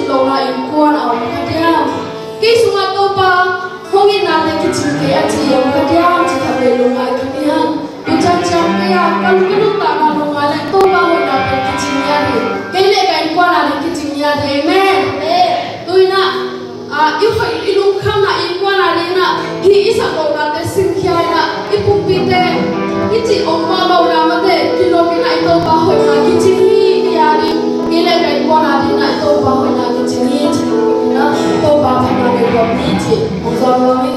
chim lâu na in quan ao khát ya cái sung at to pa hong in na le cái chim cái anh chị yêu khát ya chỉ thằng về lâu na cái ya yêu chăm chăm cái ya kalau cái lúc ta na lâu na le to pa hồi na cái chim ya đi cái lệ cái in quan là cái chim ya đi amen tôi na yêu phải yêu lúc khăm na in quan là đi na hi isa lâu na cái sinh khai na ipum pite Ichi omma lâu na mà thế kilo cái này tôi bảo hồi na cái chim hi ya đi cái lệ cái quan là đi na tôi bảo hồi na cái chim hi chỉ na tôi bảo hồi na cái quan hi chỉ ông sao nói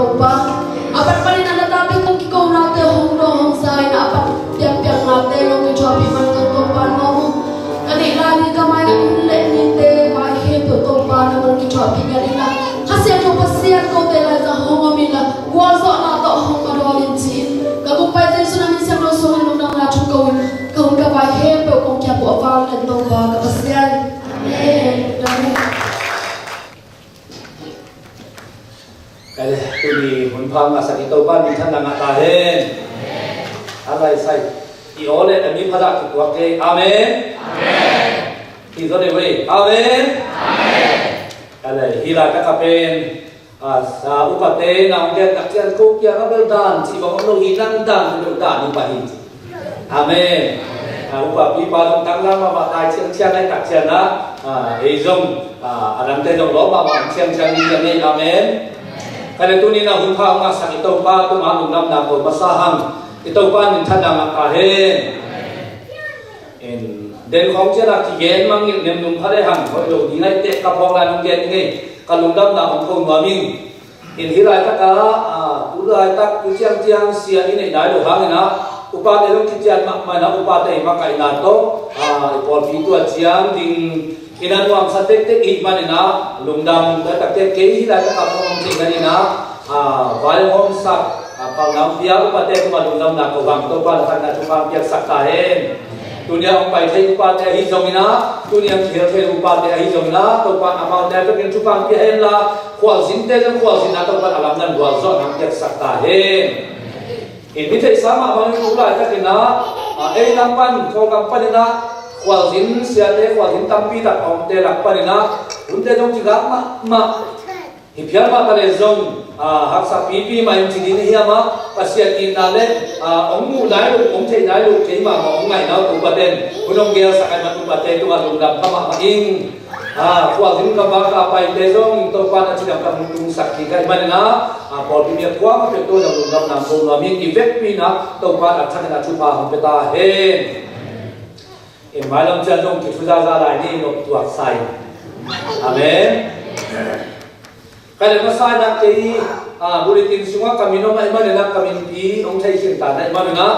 topa apat parin ala tapi kung kiko rate hong no hong sai na apat piang piang ngate long ke chopi man to topa no kani lagi kamay le ni te mai he to topa na long ke chopi kani na hasia to pasia ko te la za hong amila wazo na to hong adolin chin ka kung pai te sunan ni siang lo so no na na chu ko kung ka bai he pe kung kya po aval na topa ka pasia amen cái tôi đi muốn phang mà sakit tau ban minta nang atahen, alai sai, iole kami pada kita ke, amen, kita ni boleh, amen, alai hila kakapen, sa upate nang dia tak cian kau kia kabel dan, si bawang lo hilang dan lo dan upahi, amen, upapi pada tang lama batai cian cian ay tak cian na, ezom, adam te dong lo bawa cian cian ni amen. Kaya tunay na hunpa nga sa ito pa tumanong nam na ko basahang ito pa min tadang akahen. Den kong siya kigen mangil nem nung parehang ko ilo dinay te kapong lanong gen ngay kalungdam na kong kong maming. Hiray ta ka tulay tak kusyang siya inay dahil hangin na upate yung kityan makman na upate makain to ipol pito at siyang ding inanuang sa tek-tek iman na lungdam datak kay hila ta kapong tingani na valhom sak pangnam piang pate kumalungdam na kawang to pa na chupang piak saktahen dunia ang pai thai upate hi jomina dunia khel thai upate hi jomina to pa amau ta ken chupang pian la khwal sin te jang khwal sin na to pa alam nan wal zo nam piak saktahen ini thai sama bang ulai ta kina lampan ko kampan na khwal zin siate khwal zin tampi tak om te lak parina unte jong jigak ma hipiar ma kale zong haksa pipi ma yung chidin hiya ma pasiat in nale ongmu dai lu ong thei dai lu thei ma ong ngai nau tu paten unong gel sakai ma tu paten tu ma lungdam kama ma ing khwal zin ka ba ka pai te zong to pa na chidam ka mung sakhi kai manina pol pi mi kwa ma pe to jong lungdam nam ko ma mi effect pi na to pa na thana chu pa hom pe ta hen malam jadong kita jalan ini waktu aksai, amen. Kalau masa nak kiri, buletin semua kami nama iman nak kami pi, orang cai cinta nak iman na,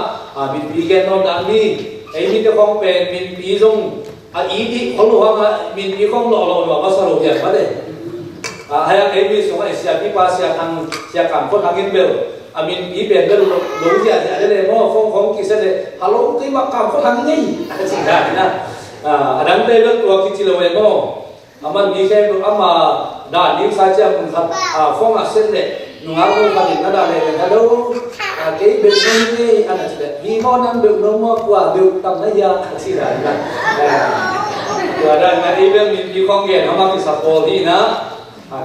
mimpi kan orang ni, ini tu kong pen mimpi jong, ini kalau orang mimpi kong lo masa lo dia pada, hayang ini semua siapa siapa siapa pun angin bel. Amin iben ber lo dia ada le mo phong kisah le halo kai makam ko hang ngai ada cinta na adam te lo tua kicil we mo aman ni ke ama da ni saja pun phong asen le nungal ko ka ni da le halo kai ber ni ana cinta ni mo nan ber no mo kwa ber tam na ya cinta na ada na iben ni phong ge ama ki sapol hi na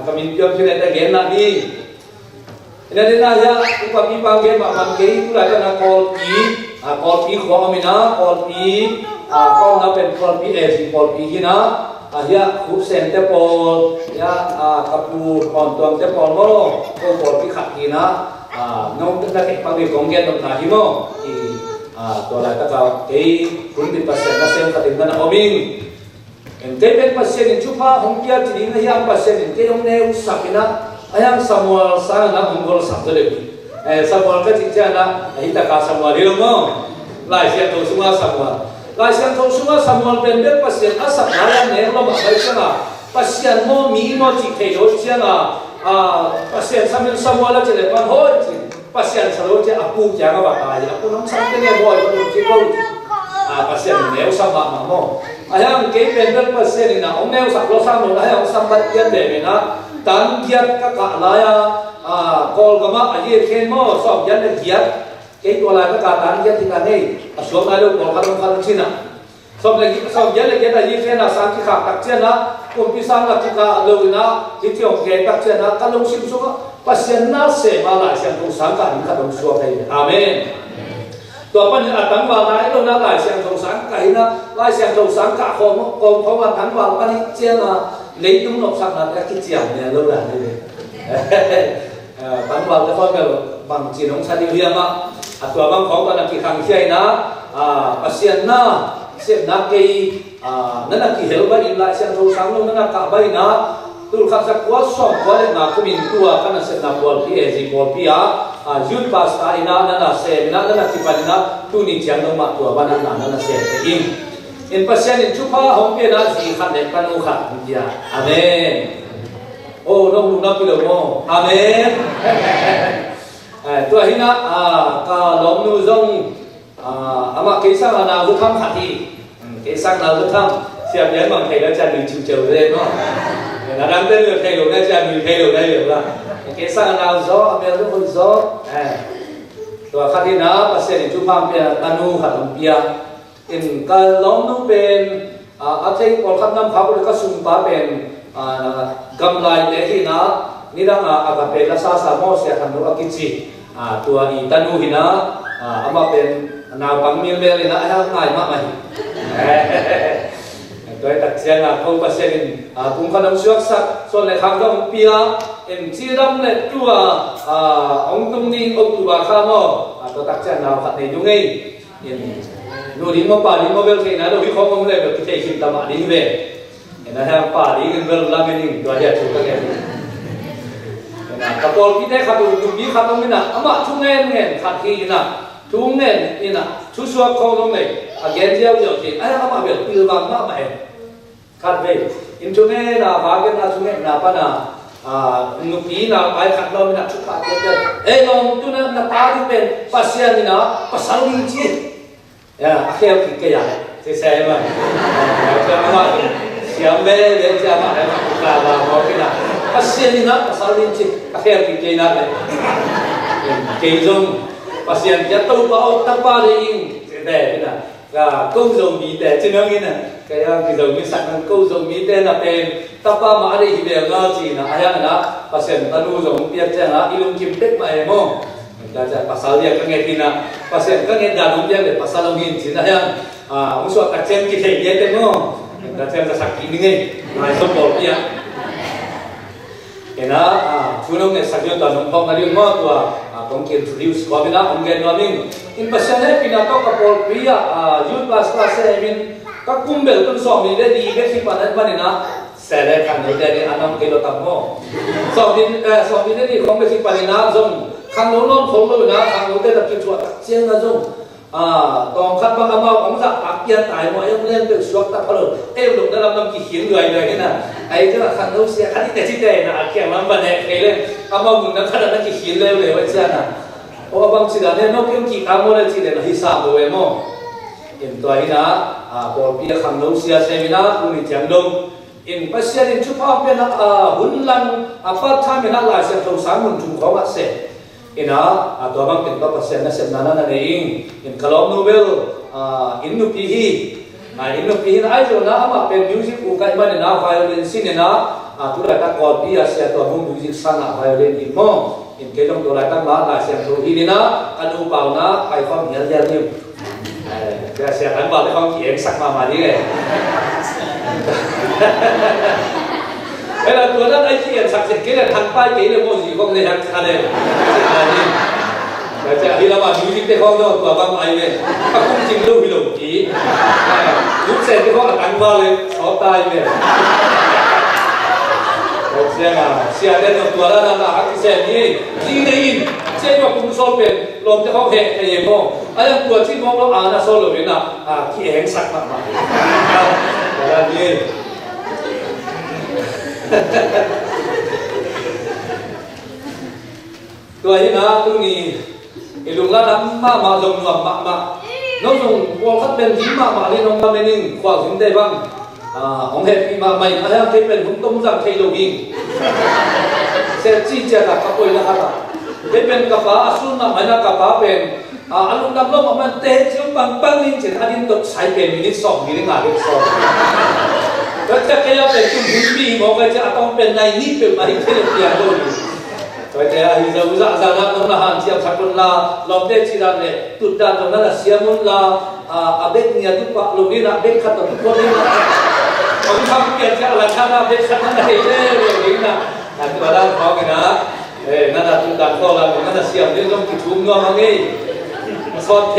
kami tiap sila ta gen na ni ini dia ya upami panggil makan kei itu raja nak kolpi kuang amina kolpi kau nak pen kolpi kolpi hina ya kusen tepol ya kapu kontuang tepol mo kau kolpi kat hina nong kita kek panggil konggen dong nahi mo tu raja kau kei kundi pasien katingan oming ente pen pasien cupa hongkia jadi ini yang pasien ente yang ne usapina ayang Samuel sana nak menggol satu lagi. Samuel kecil na kita kah Samuel ilmu. Lai siang tu semua Samuel. Lai siang tu semua Samuel pendek pasien asap ayam ni lo macam mana? Pasien mo mi mo cikei lo siapa? Pasien sambil Samuel aja lepas hoi. Pasien selalu je aku jangan bakai. Aku nam sampai ni hoi kalau cikau. Pasien ni usah mo. Ayang kei pendek pasien ni na. Om ni usah lo Samuel ayang sampai dia deh na. Dan giat kakak laya kol gama aje ken mo sob yan na giat kay wala ka dan giat tinggal ni asok na lo kol kalong Cina sob yan na giat aje ken na sang ki khak tak Cina kung pisang na tika lo na hitiong kay tak Cina kalong simso ka pasien na se mala siang tu sang ka ni kalong suwa kay amen to pa ni atang wa na ilo na lai siang tu sang kay na lai siang tu sang ka ko wa tang wa pa ni Cina lấy đúng nộp sang là cái chiều này lâu là như thế bắn vào cái con mèo bằng chỉ nóng sa điều hiểm á tua băng phóng là kỳ khang chơi na pasien na cái nó là kỳ hiểu vậy lại xem thâu sáng luôn nó là cả bay na tu khát sắc quá sòng quá lên na kumin tua kana se na bol pi ezi bol pi youth pastor ina na se na tipana tu ni chiang no ma tua bana na se in in pasien in chupa hong pe na ji khat le panu khat dia amen oh no lu na pi lo mo amen tua hina ka lom nu zong ama ke sang na lu tham khati ke sang na lu tham sia bien mang thầy đã cha mình chịu chịu lên nó là đang tên được thầy lúc này cha mình thầy lúc này được là cái sang nào gió bây giờ cũng gióตัวขัดที่น้าภาษาในจุพามเป็นตันูขัดลมเปียอินการล้อมนู้เป็นอาทิตย์พอขัดน้ำเขาเลยก็สุ่มป้าเป็นกำไรเด็กที่น้านี่ดังอากาศเป็นรักษาสามอเสียทันตัวกิจตัวอีตันูหินะอามาเป็นนาวปังมีเรื่องเลยนะให้ง่ายมากไหมโดยตัดเสียงเขาภาษาอินกรุงขนมช่วยสักส่วนในทางด้านเปียเอ็มจีดำเล็ดตัวองค์ตรงนี้องค์ตัวข้ามตัวตักเสียงเราขัดในยุ่งไงดูดิ้งมาป่าดิ้งมาเบลที่นะดูวิเคราะห์มาเลยแบบที่เทคิมตามาดิ้งเบลนะฮะป่าดิ้งเบลลามินิงตัวเดียวถูกกันเลยนะกระป๋องที่ได้ขัดดูดีขัดตรงนี้นะอามาทุ่งเงินขัดที่นะทุ่งเงินนี่นะชุดสวมเขาตรงนี้อาเกณฑ์เดียวเดียวที่ไอ้อามาเบลปีละมากไหมขัดเบลอินทุ่งเงินนะบางเงินนะทุ่งเงินนะป้านะนุปีนะไปขัดเราไม่นักชุดขาดเยอะลองตัวนั้นนับตาที่เป็นปัสเซียนี่นะปัสสาวะจีอาเขียวกินแก่ใหญ่จะใช่ไหมจะมาเสียเบลเดี๋ยวจะมาอะไรมาคุยกันบอกกันนะปัสเซียนี่นะปัสสาวะจีอาเขียวกินแก่ใหญ่เลยเกี่ยงปัสเซียนจะตู้เอาตั้งป้าเลยยิงแต่นี่นะก็กู้ส่งมีแต่ที่นั่งนี่นะก็ยังที่ส่งมีสักนั้นกู้ส่งมีแต่น่ะเป็นตั้งป้ามาได้ที่เดียวก็จีนะอะไรนะปัสเซียนตะลุส่งเปียกแจ้งนะอีลุงกิมเต็กมาเองมั้งก็จะภาษาเรียกก็ไงที่นะปัสเซียนก็ไงดารุเปียกเลยภาษาลงหินจีนะยังมุสลิมตัดเชนกี่เทียนเต็มมั้งตัดเชนจะสักกี่นึงไงนายสมบูรณ์เปียกเห็นนะช่วงนี้สักเดือนตอนน้องพ่อมาเรียนมอตัวต้องเกี่ยวกับดิวส์ก็เป็นนะองค์เงินว่ามิ่งอินปัสเซียนให้ปีน่าต้องกับโอลปียูทคลาสเซมินก็คุ้มเบลต้นสองนี่ได้ดีก็ที่ปานนั้นปานนี้นะเสร็จแล้วกันเดี๋ยวนี้อันนั้นกิโลตัมโมสองดินได้ดีของไปที่ปานนี้นะจงขังโน้นของเรานะขังโน้นได้ตัดกิจวัตรเชียงนะจงตองคัดบางอามาของสักตักเกียนตายมายังเล่นเป็นสวกตะพลุหลงได้รับน้ำกี่หินเลยนี่นะไอ้เจ้าขันเราเสียขันที่แต่ที่แต่นะแข่งมันบันเดกเลยอามาบุญนักขันนั้นกี่หินเลยว่าเจ้านะเพราะว่าบางสิ่งเนี่ยนกยังกี่อาโมเลยที่เด่นฮิซาโบเอโมเห็นตัวนี้นะบอลปีขันเราเสียเซมินาคุณนี่จังดงอินปัสเซียนชุดภาพเป็นหุ่นลังปัตตานีนักลายเสียงตัวสามหุ่นจุ่มของอักเสบอินะตัวบางเป็นตัวปัสเซียนนั่นเสพนั่นเองอินคลอมโนเบลอินนุปีฮีนะไอ้ตัวนั้นมาเป็นมิวสิกอุกายมันนะไวโอลินซินนะตัวแรกตั้งกอดปีอาเซียตัวมุ่งมิวสิกสันนะไวโอลินอินโมอินเกจงตัวแรกตั้งมาลายเสียงตัวฮีนะอนุเบานะไปความเหี่ยวเยี่ยมแต่เสียงอันเบาได้ความเขียนสักมาดีเลยเวลาตัวนั้นไอ้ที่เห็นสักเสร็จก็เลยทันป้ายเกลี่ยโมจิก็เลยทันอะไรแต่จะที่เราว่ามิวสิกที่เขาเนาะตัวบางไอ้เนี่ยถ้าคุ้มจริงลูกพี่ลูกจีลูกเสร็จที่เขาตั้งมาเลยสอบตายเนี่ยเสียงเสียงเนี่ยตัวนั้นนะฮักเสียงนี่จริงได้ยินเช่นว่าคุณโซลเป็นลมจะเขาเหตุไอ้ยังมองไอ้ยังตัวที่มองเราอ่านนะโซลเลยนะที่แหงสักมากๆแต่ละนี่ตัวนี้นะตัวนี้ไอ้ลุงละน้ำมาลงหลับมาน้องส่งวอลคัดเป็นที่มาเนี่ยน้องทำไม่นิ่งความถึงได้บ้างของเหตุที่มาใหม่อะไรที่เป็นผมต้มจังเทโลกิงเสร็จจีเจตกับคนละครับที่เป็นกับฟ้าสุนัขไม่น่ากับฟ้าเป็นอารมณ์ดำลงมันเตะเชื่อมปังลิงเจ็ดอันนี้ตกใช้เป็นมินิสองมินิงานเป็นสองแล้วจะแค่เป็นจุดหุ่นปีมองไปจะต้องเป็นในนี้เป็นมาที่เทียนโดนแต่ไอ้เจ้าอุตสาหกรรมน้องละหันเชียวชักคนละลมเตะชีรันเนี่ยตุดดันตรงนั้นเสียมุนละอาเบกเนี่ยทุกปะลงนี่นะเบกขัดตัวทุกคนนี่นะผมทำเกี่ยวกับอะไรข้างหน้าเบกขัดนั่นเองเลยนี่นะแต่ที่มาด้านเขาเนี่ยนะนั่นน่ะตุดดันเขาละนั่นน่ะเสียมนี่ต้องกินทุ่งงอมาไงซอสเท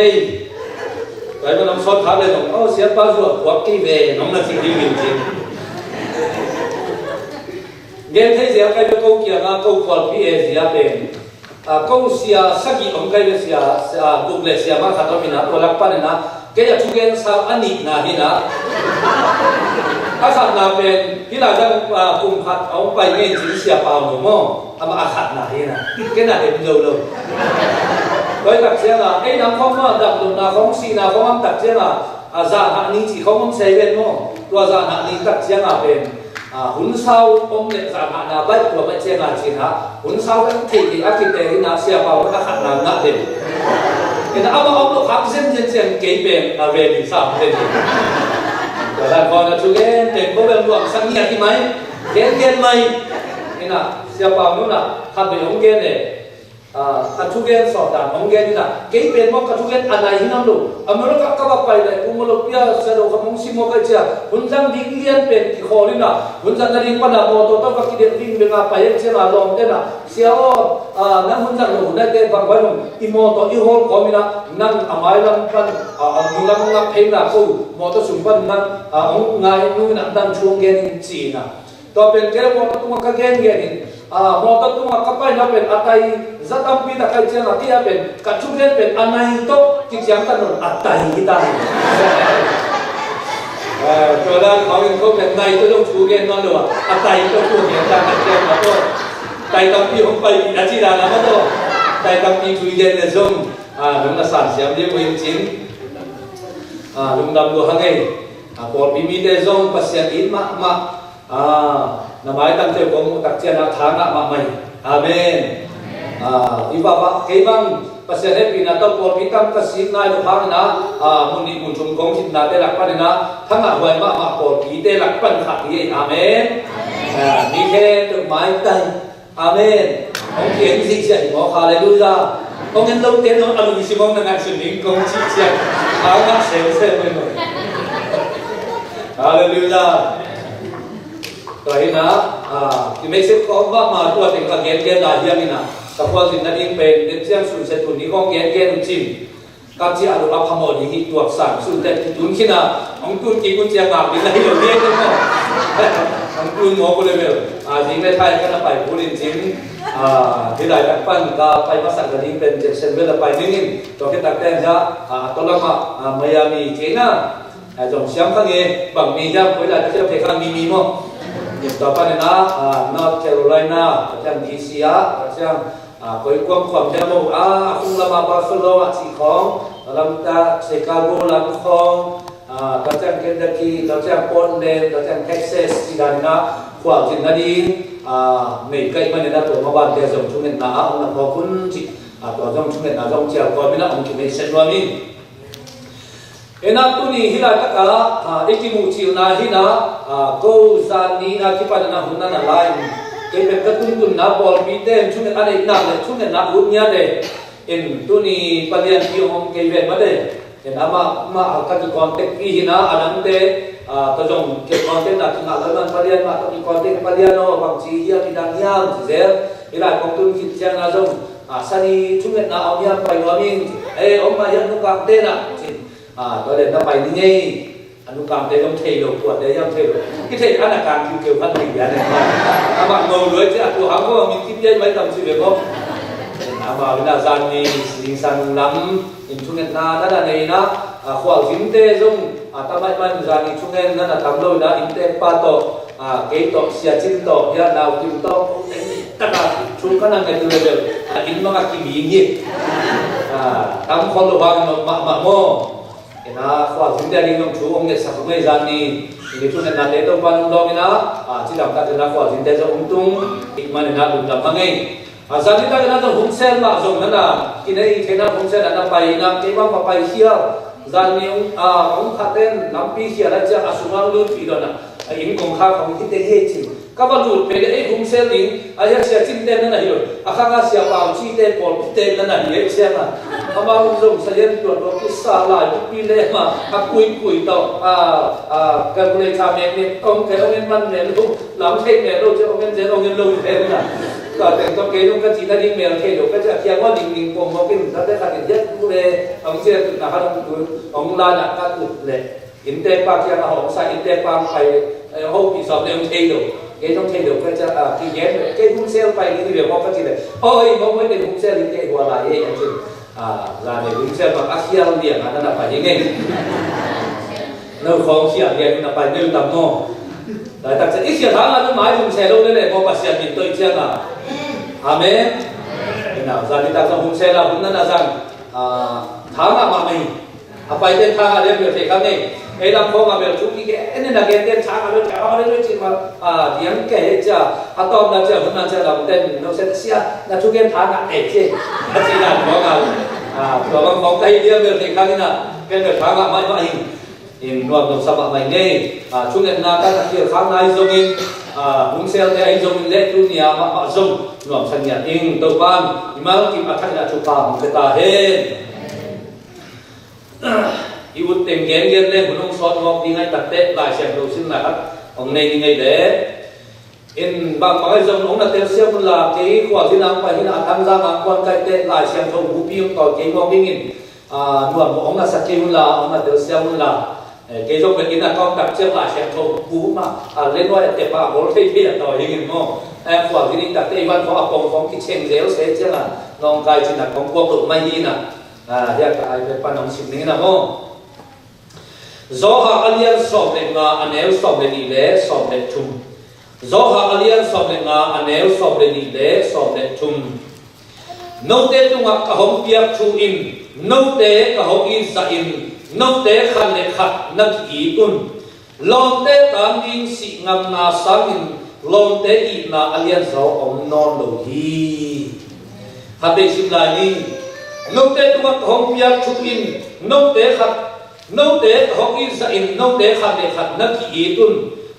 ไปมันน้ำซอสขาเลยน้องเสียป้าจวบวักกี้เวน้องน่ะจริงจริง gen thế giờ cái câu kia nga câu qual pi e zia pen câu sia sagi om kai sia duk le sia ma khatom ina to lak pan na ke ya chugen sa ani na hina akhat na pen hila jang kum khat ông pai nge chi sia pao no mo ama akhat na hina ke na de lo lo đối đặc chia là cái năm không mà đặc dụng là không xì là không ăn đặc chia là giả hạn ni chỉ không ăn xây bên mà tua giả hạn ni đặc chia là bên hun sau ông để giả hạn là bách của bách chia là chỉ hả hun sau cái thì ác kinh tế là xe vào các hạn là ngã đến thì nó ông nó khác dân kế bên là về thì sao về thì rồi là còn là chú cái tiền có bên ruộng sang nhà thì mấy cái mày thế là xe vào nó là tham về ông kia này katugen sodan onggen na kei pen mo katugen anai hinam lo amro ka ka pai le kumolo pia sero kamong simo ka cha hunjang dinglian pen ki kholina hunjang na ring pana mo to to ka ki de ring be nga pai che na lom te na siao na hunjang lo na te bang bai imo to I hol komina nang amai lam pan nulang nga phe na ko mo to sum pan nang ong ngai nu na dan chuong gen chi na to pen ke mo to ka gen gen mo to tu ka pai na pen atai zatam pi na kai chen atia pen ka chugen pen anai to ki chiang ta non atai kita cho nên họ không pen nai to dong chugen non lo atai to chu gen ta ka chen ma to tai tam pi hom pai na chi da na ma to tai tam pi chu gen le zong dum na san siam de mo yin chin dum dam lo hangai por pi mi de zong pasian in ma na mai tam te kong tak chen na thang ma mai amen iba ba ke bang pasal happy na to por pitam ka sin nai lo phang na muni mun chum kong sin na te lak pan na thanga hoi ma por pi te lak pan kha hi amen ni khe được mai tai amen ông kiến gì chạy có hallelujah ông nhân lâu tên nó alo si mong na ngai sin ning kong chi chạy áo ngắt xe bên rồi hallelujah rồi na thì mấy sẽ có ba mà tua tình là gen là hiền na kapwa zin na ding pen den chiang sun se tu ni kong gen chim ka chi alu la phamo ni hi tuak san sun te tun khina ong tun ki kun chiang ma bi lai lo le ko ong tun mo ko level jing le thai ka na pai pulin chin hi lai tak pan ka pai ma sang da ding pen je sen ve la pai ning to ke tak ten ja to la ma Miami china jong siam khang e bang mi ja poi la ta che khang mi moต่อไปนะNorth Carolina จัง DC จังคอยความความเจ้าโมคุณละมาบาฟาโลสีของลำตาชิคาโกลำของต่อจังเคนตักกี้ต่อจังปอนเดนต่อจังเท็กซัสที่ด้านนะขวาจินนาดีไม่ใกล้มันนะตัวมาบ้านเดียวจงชุ่มเงินนะองค์พอคุณจิตัวจงชุ่มเงินนะจงเจ้าก่อนไม่นะองค์ที่ไม่เสร็จวันนี้enak tu ni hila takala ikimu chiu na hina go za ni na kipa na hunna na lain ke pe katun kun na bol bi den chune ane na le chune na unya de en tu ni palian pi hom ke ve ma de en ama ma ka ki contact ki hina anang de to jong ke contact na ki na la palian ma to ki contact palian no bang chi hia ki dang hiam chi zer ila kong tun ki chang na jong sani chune na au hiam pai wa min om ma hiam nu ka te naตัวเด่นต่อไปนี่ไงอนุกรรมเด่นต้องเทโลปวดเด่นต้องเทโลที่เทอาการเกี่ยวกับสิ่งอย่างนี้อาบะงงเลยที่ตัวเขาก็มีคิดยัยไม่ทำสิ่งแบบนั้นอาบะวินาศนี้สิ่งสังล้ำอินทุเนตนานั่นอะไรนะขวางสินเตจงทำไมมันจานี่ทุเนตนั่นทำโดยนะอินเตปาโตเกยโตเสียจินโตยาดาวจินโตตั้งแต่ชุนขนาดไหนตัวเดียวอินมังกิมีอย่างนี้ทำคนละวันมาโมna khwa zin da ring chu ong ne sa mai jan ni ni chu ne na le to pan dong na chi dam ka na khwa zin da zo ong tung ik man na dum dam ngai sa ni ta na zo hum sel ma zo na ki nei the na hum sel na pai na ke ba pa pai hia jan ni ong kha ten nam pi hia la cha asuma lu pi do na in kong kha kong ki te he chi ka ba lu pe le hum sel ni ya sia chin ten na hi akha ga sia pa chi te pol te na hi sia na ama dùng sa yen tuan do ki sa la pi le ma kui to ka le cha me ne ong ke ong man ne lu lam the me lu che ong je ong lu the na ka te to ke lu ka chi na ding me ke lu ka cha kia wa ding ding pom mo kin ta te ka ke jet lu le ong che tu na ha tu ong la na ka tu le in te pa kia na ho sa in te pa pai ho pi so le ong the lu cái trong thay đổi cái cái ghé cái hung xe bay cái việc họ phát triển này ôi có mấy cái hung xe thì cái hòa lại ấy anh chị là để hung xe bằng Asia liền nó là phải như thế nó không chỉ là nó phải nêu tầm mô đấy ta sẽ ít chia tháng là nó mãi hung xe đâu đấy này có bác sĩ nhìn tôi chưa nào amen nào ra đi ta trong hung xe là cũng là rằng tháng là mà mình phải tên tháng là đem biểu thể khác này ấy làm không mà biểu chú cái nên là cái tên tháng là cái đó đấy chỉ mà tiếng kể chưa tóm là chưa vẫn là chưa làm tên nó sẽ xia là chú cái tháng là để chứ chỉ là có nào rồi bằng bóng tay đem biểu thể khác như nào cái biểu tháng là mãi mãi in nuông đồng sắp bạn mày nghe chúng em na các kia khác này dùng in hung xe thì anh dùng lệ tu nhà mà họ dùng nuông sang nhà in đầu ban mà khi mà thay là chụp phàm người ta hết yêu tình kiến kiến lên của nông sọt ngọc đi ngay tập tết lại xem đầu xin là ông này ngay để in bằng cái dòng ông là tiền xem là cái khoảnที่นำไปที่นtham gia bằng quan cái tết lại xem thầu vũ biếng còn cái ngọc biếng in nuông của ông là sắc kim là ông là tiền xem là cái dòng cái là con tập xem lại xem thầu vũ mà lên nói để bà bố thấy biết rồi hình như em khoản cái đi tập tết văn phó ông phóng cái chen déo sẽ chứ là nông cái chỉ là con quốc độ may đi nè hiện tại về phần ông xin này nào do ha alien som le nga anel som le ni le som le thum do ha alien som le nga anel som le ni le som le thum no te tunga ka hom piak thu in no te ka hom i za in no te khan le khat na ki tun lom te tam ding si ngam na sang in lom te i na alien zo om non lo hi ha be sim lai ni no te tunga ka hom piak thu in no te khat nông tế học in sa in nông tế khát để khát nát khí tun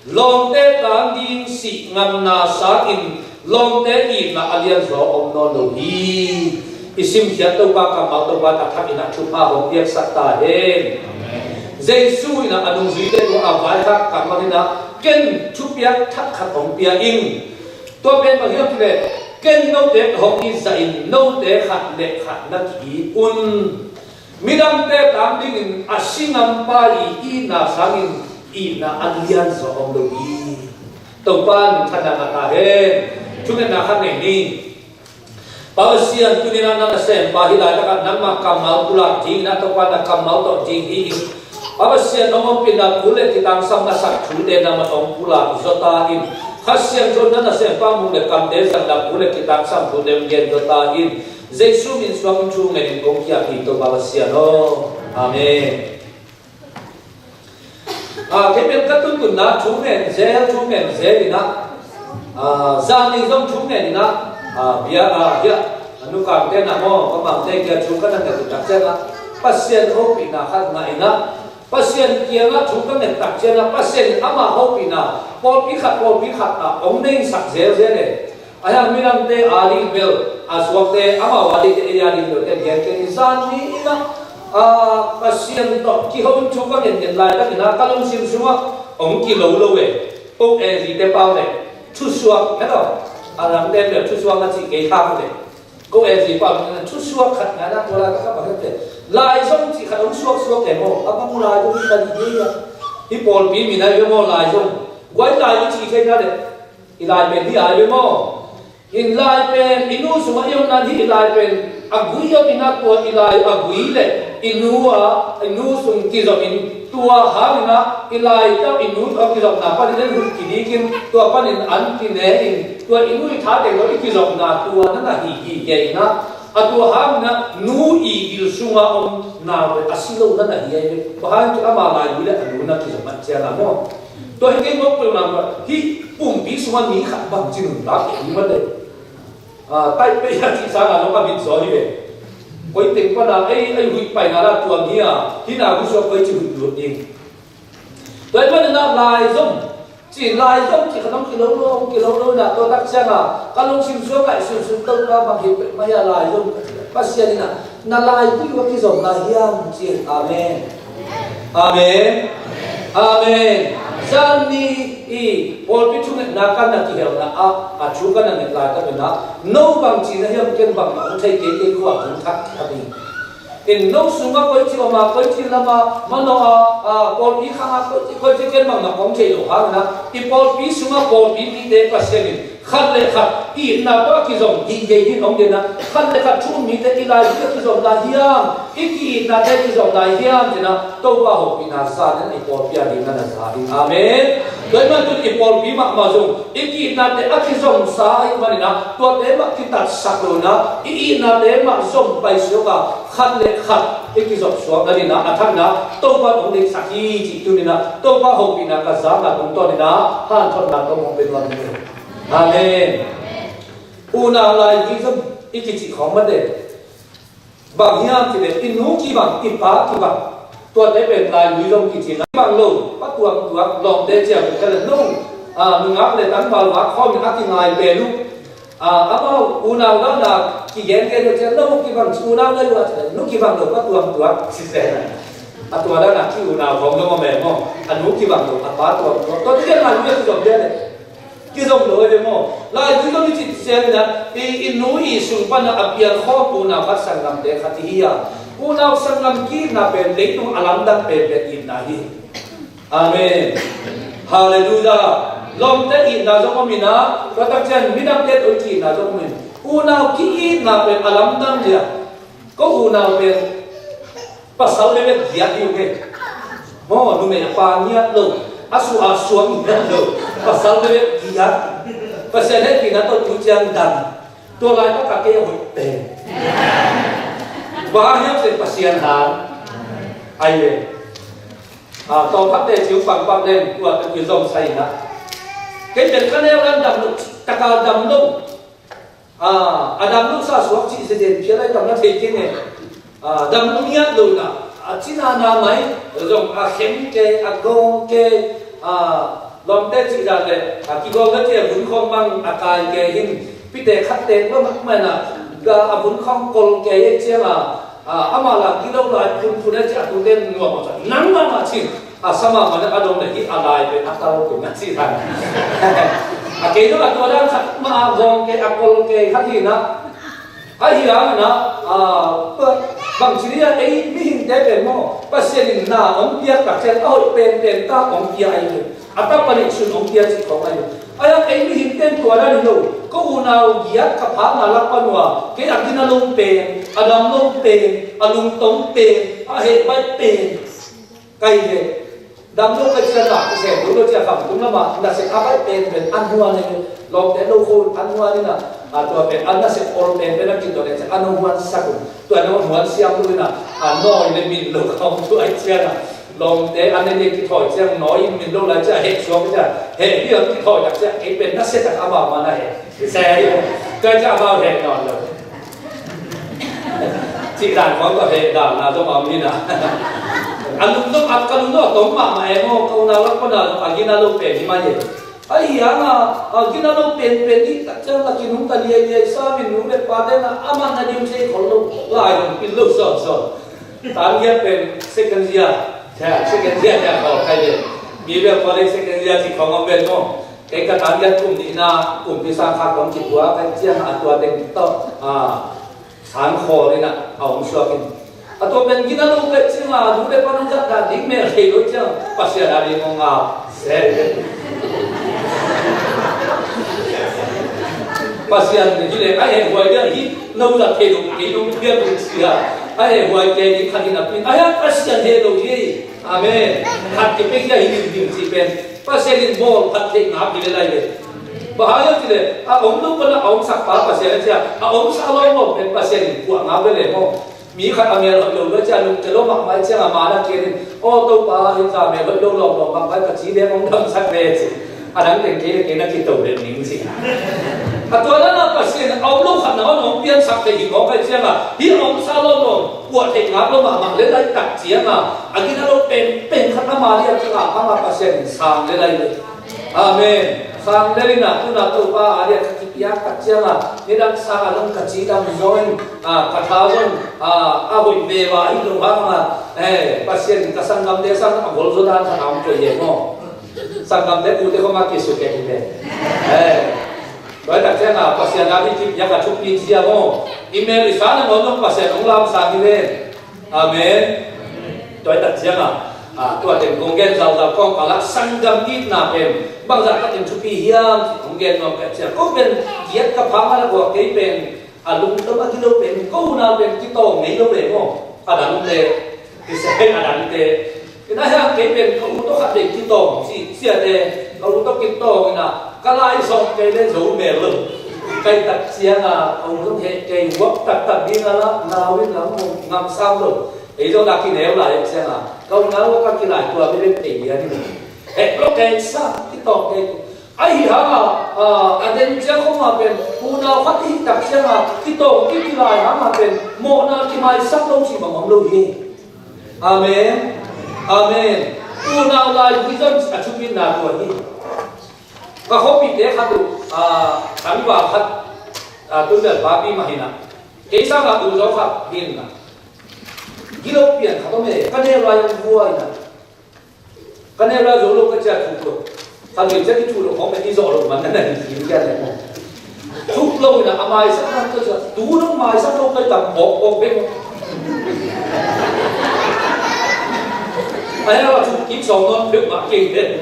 long tế tam ding si ngam na sa in long tế in na alian zo om non lo hi isim hiat to ba ka ma to ba ta thap ina chu pa hom piak sat ta hen Jesu ina anung zui te ko avai ha ka ma na ken chu piak thap khat om pia in to ben ba hiam le ken nông tế học in sa in nông tế khát để khát nát khí un midam te tam ding in asingam pa I na sangin I na alian zo om lo I to pan thana ta he chumen na khan nei ni pausian tunina na sem pa hi la ta nam ma kamal pula jing na to pan na kamal to jing hi pausian nomom pin na pule kitang sam na sak thu de na ma ong pula zota in khasian jo na sem pa mu le kam de sang na pule kitang sam thu de gen zota in Jesu min suam chu ngai kong kia pi to ba sia no amen cái bên các tuân tuần na chú men dễ đi na gia đình dòng chú men đi na bia bia anu kam te na mo có bằng te kia chú cái này tự đặt chân na pasien ho pi na khát ngai na pasien kia na chú cái này đặt chân na pasien ama ho pi na pol pi khát ông nên sạch dễ này ayah minam te ali bel aswak te ama wali te ali bel te gen ke insan ni na pasien to ki hom chu ka nen lai ta na kalong sim suma ong ki lo we o e ri te pau ne chu suak na do alam te le chu suak na chi ke kham ne ko e ri pau na chu suak khat na na to la ka ba te lai song chi khat ong suak te mo apa mu lai to ta di ya hi pol pi mi na yo mo lai song gwai lai chi ke na de ilai pe di ai mo in lai pen inu suma yom na di ilai pen agui yom ina tua ilai agui le inu sum ti zom in tua ha ina ilai ta inu ta ki zom na pa ni hu ki ni kin tua pa ni an ki ne in tua inu i tha de lo ki zom na tua na na hi ye ina a tua ha na nu I gil sunga om na we asilo na na hi ba han tu ama lai wi le anu na ki zom ma cha na mo to hi ke mo pu na hi pum bi suma ni kha bang chin da ki ni ma de tai pe ya chi sa na lo ka bin so hi ve koi ting pa na ai hui pai na la tuam hi hi na ku so koi chi hu lu ding toi pa na lai zom chi khanam ki lo na to tak cha na ka long sim so kai su to ka bang hi ma ya lai zom pa sia ni na lai ku wa ki zom la hiam chi amen amen amen Zani I pol pi chung na kan na ki hel na a chu kan na la ta na no bang chi na hiam ken bang ma thai ke ko wa thak ta ni in no sunga koi chi oma koi chi lama mano pol pi khanga koi chi ken mang na kong che lo ha na i pol pi sunga pol pi de pasien khat le khat i na to ki zong di ge di ong de na khat le khat chu mi te ki lai ki zong da hiam i ki na te ki zong da hiam de na to ba ho pi na sa na i pol pi a di na sa di amen doi ma tu i pol pi ma zong i ki na te a ki zong sa i ma ni na to te ma ki tat sak lo na i na te ma zong pai sio ka khat le khat i ki zong so na ni na athang na to ba ong de sa ki ji tu ni na to ba ho pi na ka za na tung to ni na han thon na to mo pe lo ni amen una lai di zum ikiti khomade bang hiam ti de inu ki bang ipa ki bang to de ben lai di zum ki ti na bang lo pa tuang long de che ka le no mi ngap le tan ba wa kho mi aki ngai be lu ama una la na ki gen ge de che no ki bang una le wa che no ki bang lo pa tuang si se na atua da na ki una khom no me mo anu ki bang lo pa to de la lu ye zum de ki zong lo de mo lai du ko ti sen na i nu i sun pa na apian kho pu na ba sang lam de khati hiya pu na sang lam ki na pe le tu alam da pe in na hi amen hallelujah lom te in na zo mi na ka ta chen mi na te o ki na zo mi pu na ki na pe alam dam dia ko pu na pe pasal le dia di ke mo nu me pa nia lo asu mi na lo pasal le dia pasal le ki na to tu chang dam to lai ta ka ke ho te ba hiam se pasian han ai le to pat te chiu pang pang den tua ta ki zong sai na cái việc cái nêu đang đầm lục ta cao đầm lục đầm lục sa suốt chỉ sẽ đến phía đây đầm nó thấy cái này đầm lục nhất rồi nè chỉ là mấy rồi khem cái gong cái lòng tết chỉ là cái gong cái gì vốn không mang cái cái hình bị để khát tết nó mắc mà là cái vốn không còn cái gì mà ama là cái đâu lại phun đấy chỉ phun đến ngõ một chỗ nắng mà chỉ sama mana adong lagi alai be atau ke nasi tan cái đó là tôi đang khát mà gong cái apple cái khát gì na cái gì đó na bằng chỉ là ấy mi hình thế về mo pasien na ông kia cả trên ôi pen ta ông kia ai được atau paling sun ông kia chỉ có ai ấy mi hình tên tôi đang hiểu có u nào giat cái phá mà lắc pan wa cái anh kia lông pen adam lông pen alung tông pen hệ bay pen cái gì đam lông cái chuyện là cái gì đúng rồi chứ không đúng là mà là sẽ áp pen pen ăn hoa này lồng té đâu khô ăn hoa này nèตัวเป็นอันนั้นเสร็จโอลเป็นนักกินตัวเนี่ยจะอันนั้นวันสักตัวนั้นวันเสียงด้วยนะน้อยเลยมีโลกเขาตัวไอ้เจ้านะลองแต่อันนี้กินถอยเจ้าน้อยมีโลกอะไรจะเห็ดชัวร์ก็จะเห็ดเรื่องกินถอยจากเจ้าไอ้เป็นนักเศรษฐกิจมาได้แซ่ก็จะมาเห็ดนอนเลยที่ด่านของก็เห็ดด่านนะต้องเอามีนะอันนู้นต้องอัดกันนู้นต้องมาเอ็มโม่เขาน่ารักก็น่าอากินาโลเป็นที่มาเยอะไอ้ยังกินอะไรเป็นที่ตัดเจ้าตะกินหุ่นตะเลียสามีหุ่นเป็นปาเดนะอามันนั่นยังใช้คนลูกลายมันกินลูกสอนตามเงี้ยเป็นเซกันเซียใช่เซกันเซียเนี่ยเขาใครเนี่ยมีแบบพอได้เซกันเซียที่ของมันเป็นโม่เอกตามเงี้ยกลุ่มนี้นะกลุ่มที่สร้างขาของจิตวัวเป็นเจ้าตัวเด็กต่อสารคอเลยนะเอาของชัวกินตัวเป็นกินอะไรเป็นเจ้าดูเป็นปนจัดการดิ้งเมล์ให้รู้เจ้าปัสสาวะดีมองเอาเสร็จpasien ni jile ai huai dia hi no la ke do ke do dia bu sia ai huai ke ni khani na pin aya pasien he do ye amen khat ke pe ya hi dim si pen pasien ni bol phat ke ngap ni lai le bahaya jile ong lu pa na ong sak pa pasien sia ong sa lo mo pen pasien ni pu ngap le mo mi khat amel lo lo cha lu ke lo mak mai cha ma na ke ni o to pa hi sa me lo lo lo mak mai ka chi de ong dam sak le chi adang le ke na ki to de ning siตัวนั้นน่ะก็เสียเอาลูกขันน้องเปลี่ยนสักแต่หิ้งของไปเชียงอ่ะที่องซาโลโนปวดเด็กงับลงมาเล่นไรตัดเชียงอ่ะอันนี้เราเป็นขันน้ำมาเรียกที่อ่ะข้ามาเปอร์เซ็นต์สามเลยเลยอาเมนสามเลยนะตุนาตัวป้าเรียกที่พิยากัดเชียงอ่ะนี่ดังสาลงกัดจีดำโซนกัดท้าโซนหุ่นเบวาอีกลงข้างมาเปอร์เซ็นต์กับสังกัมเดสังบอลโซดานสังกัมตัวเย่โม่สังกัมเดกูเตเขามาคิดสุดแก่ที่เลยbởi đặc trưng là pasien đã đi chụp nhạc chụp pin gì à mo email thì sáng là món pasien ông làm sáng đi lên Amen. Tôi đặt riêng tôi tìm công gen giàu con cả là sang gam ít na em bằng dạng các tìm chụp hiam công gen nó cái chuyện có bên giết các phá là của cái bên lùng đó mà cái đâu bên câu nào bên cái tổ mấy đâu bên không đàn tê cái xe đàn tê cái này hàng cái bên không có khát định cái tổ gì xe tê không có cái tổ cái nào cái lai xong cái lên dấu mềm luôn cái đặt riêng ông không thể cái quốc đặt đi là nào biết lắm ngắm sao rồi ý tôi đặt cái nếu lại xem câu nào các cái lại tua với bên tỷ này hết lúc cái sao cái tổ cái ai hả anh em chưa không mà bên phụ nào phát đi đặt xem cái tổ cái lại hả mà bên một nào cái mai sắp lâu chỉ bằng lâu gì amen amen phụ nào lại cái dân chụp hình nào của đi và không bị thế khác được đánh vào khác tôi là ba bi mà hình cái sao là đủ rõ khác hình cái đâu biển khá tốt mẹ cái này là những vua này cái này là dấu lục cái chả chụp được thằng mình chắc cái chụp được không phải đi rõ được mà cái này thì cái này không chụp lâu là mai sắp năm tôi chả tú nó mai sắp lâu tôi tầm bọc bên ai là chụp kín sòng non được mà kinh đấy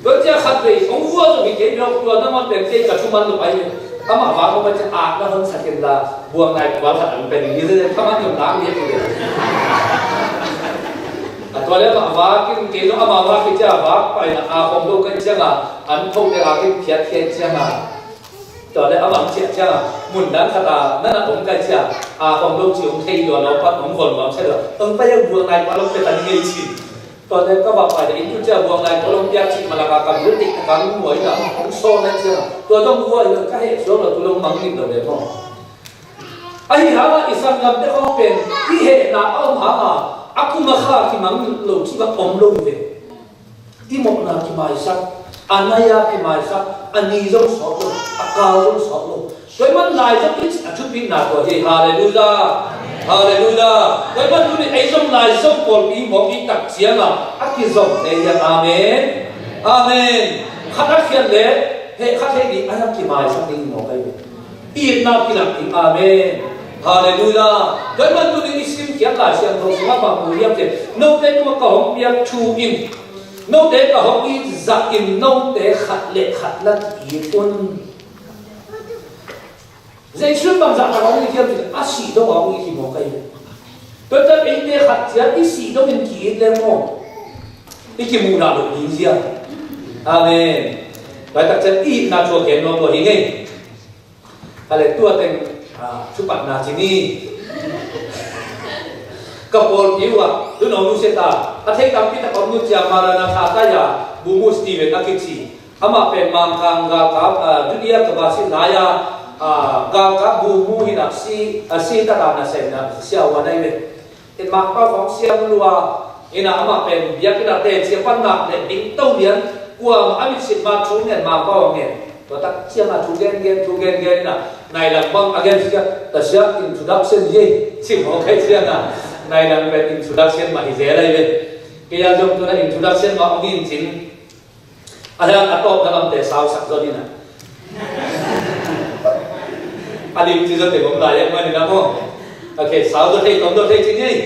với cha khát về ông vua rồi thì cái đâu rồi nó mà tiền tiền cả chụp ăn được ai mà vào nó mới nó hơn sạch là buông này quá thậtเป็นnhư thếถ้ามันอยู่ล้างเยอะเลยตัวเล็กว่ากินแล้วมาว่ากินจะว่าไปผมดูกันจังอันพงเนี่ยกินเพียรเทียนจังตัวเล็กว่าเจียจังหมุนนั้นขนาดนั่นผมกันจังผมดูจิ๋วเทียนอยู่เราปัดผมคนผมใช่หรอไปยังบุญนายมาลงเป็นตันเงี้ยชิตัวเล็กก็บอกไปแต่อินทุจะบุญนายมาลงยาชิมาละกันยุติการหมวยนะผมโซ่นั่นจังตัวต้องวัวอยู่ก็ให้โซ่เราตัวลงมังนิดเดียวเลยพ่อไอ้หาว่าอิสลามได้เขาเป็นที่เหตุน่ะเอาหาaku makha ki mang lo ki ba om lo ve ti mo na ki mai sa anaya ki mai sa ani zo so lo akal zo so lo doi man lai zo ki chu pi na ko he hallelujah hallelujah doi man tu ni ai zo lai zo pol pi mo ki tak sia na aki zo ne ya amen amen khata khian le he khate ni ana ki mai sa ding mo kai i na ki na ki amen hallelujah doi man tu ni isim kiat la siam tho sunga ba mu yam te no te ko ka hom piak chu in no te ka hom i za in no te khat le khat la i un zai shun bang za ka hom i kiam te a si do hom i ki mo kai to ta ei te khat sia i si do min ki le mo i ki mu na lo ni sia amen ba ta chen i na cho ke no lo hi ngai ale tua teng chupat na chini kapol piwa tu no seta athai kampi ta komnu cha marana thata ya bumu Steven akichi ama pe mangkang ga ka dunia ka basi laya ga ka bumu hina si ta na se na sia wa nai ve in mak pa phong siam lua ina ama pe bia ki da te che pan na le ding tau lian kwa ami sit ma chu ngen ma pa wa ngen to tak chia ma chu gen na này là bang again ta sia introduction ye chim ho kai sia na này là về introduction mà dễ đây về cái giờ chúng tôi là introduction mà ông in chính anh em top đã làm để sao sạch rồi đi nè anh em chỉ cần để bóng lại em mới được không ok sao tôi thấy tổng tôi thấy chính gì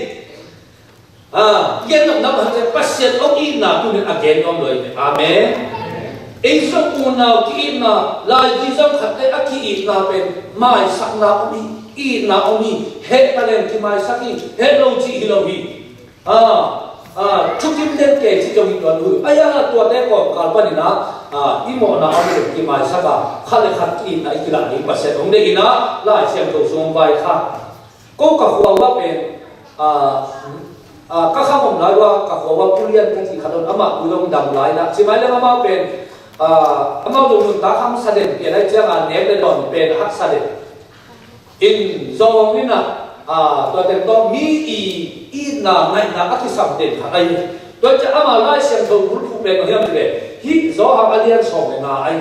cái năm hắn sẽ bắt xét ông in là tôi nên again ông rồi amen ấy số u nào cái in là lại gì giống khát cái ác khí in là bên mai sắc nào ông đi i na oni hết ta lên thì mai sắc đi hết lâu chị lâu hi chúc kim đến kể chỉ trong đoạn núi ai là tua té còn cả bên na i mo na oni thì mai sắc khát lên khát in na cái là những bác sĩ ông đây na lại xem tổ xuống vai khác có cả khoa học bên các khám ông nóiว่าcác khoa học tu luyện cái gì khát ông mà tu luyện đầm lại na chỉ mai lên mà bên mà tu luyện ta khám sa đến cái này chắc là ném lên đòn bên hắc sa đến in zong ni na to tem to mi i na nai na aki sam den kha ai to cha ama lai siam tho bul phu pe ma hiam le hi zo ha alian so me na ai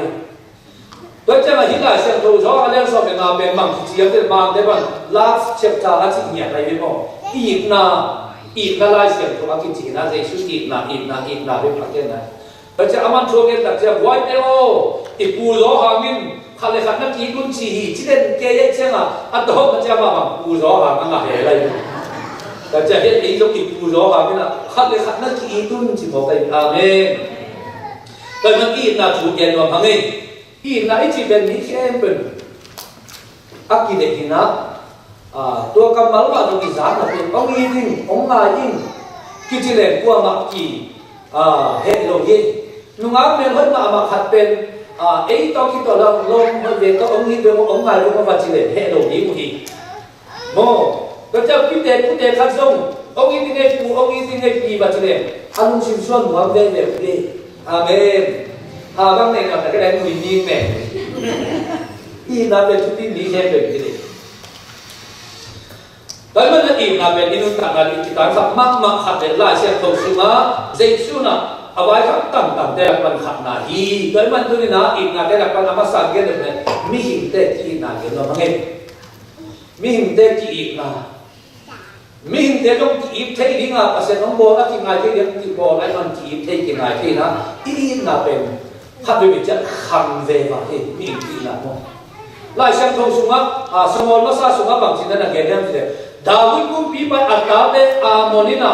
to cha ma hi la siam tho zo alian so me na pe mang chi yam de mang de ban last chapter a chi nya lai be mo i na lai siam tho aki chi na je su i na be pa ke na to cha aman tho ge ta cha boy pe o i pu zo ha min khát lấy khát năng kỹ luôn chỉ chỉ đến kia ấy chứ mà ăn đó mà cha mà pu gió hàng ăn ngà để đây แต่จะเห็นไอ้ยกอีกผู้รอหาไม่น่ะขัดเลยขัดนั่นกี่ตุ้นสิบอกไปอาเมนแต่มันอีน่ะถูกเย็นว่าพังเองอีน่ะไอ้ที่เป็นนิเข้มเป็นอักกิเลสนะตัวกำมัลว่าตัวกิจานน่ะเป็นองอีดิ้งองงายิ่งกิจเลนกว่ามักกี่เฮโลเย่นุ่งอาเมนเฮ้ยมาขัดเป็นไอ้ตอนที่ตัวเราลงมันเด็กก็องอีเป็นองงาลงมาว่ากิเลสเฮโลเย่มุฮีโมก็จะพิเศษผู้เด็กขัดส่งองอีที่ไงผู้องอีที่ไงปีว่ากิเลสอันนุ่งชิมส่วนหัวเบนแบบนี้อาเมนบางเนี่ยแต่ก็ได้คุยนิ่งแม่อีน่าเป็นทุกที่นี้แค่เป็นกิเลสแต่เมื่ออีน่าเป็นอินุตานอิจิตาขับมากขัดเดินไล่เสียงทงสุมาเจสุนะเอาไว้ขับตั้งได้รับมันขัดนาฮีแต่มันตัวนี้นะอีน่าได้รับมันอามาสังเกตเลยมีหินเตจีน่าเห็นเราบ้างเองมีหินเตจีอีน่ามีหินเตจงจีบเที่ยดิ้งอ่ะภาษาน้องโบนักที่งานที่เรียนที่โบไอ้มันจีบเที่ยที่งานที่นะอีน่าเป็นขับไปวิจารณ์คำเวว่าเห็นมีอีน่าโมไล่เสียงทงสุมาสมอลมาซาสุมาบางสิ่งนั้นเกิดอะไรดาวิดกุมปีไปอัตตาเดอามอนินะ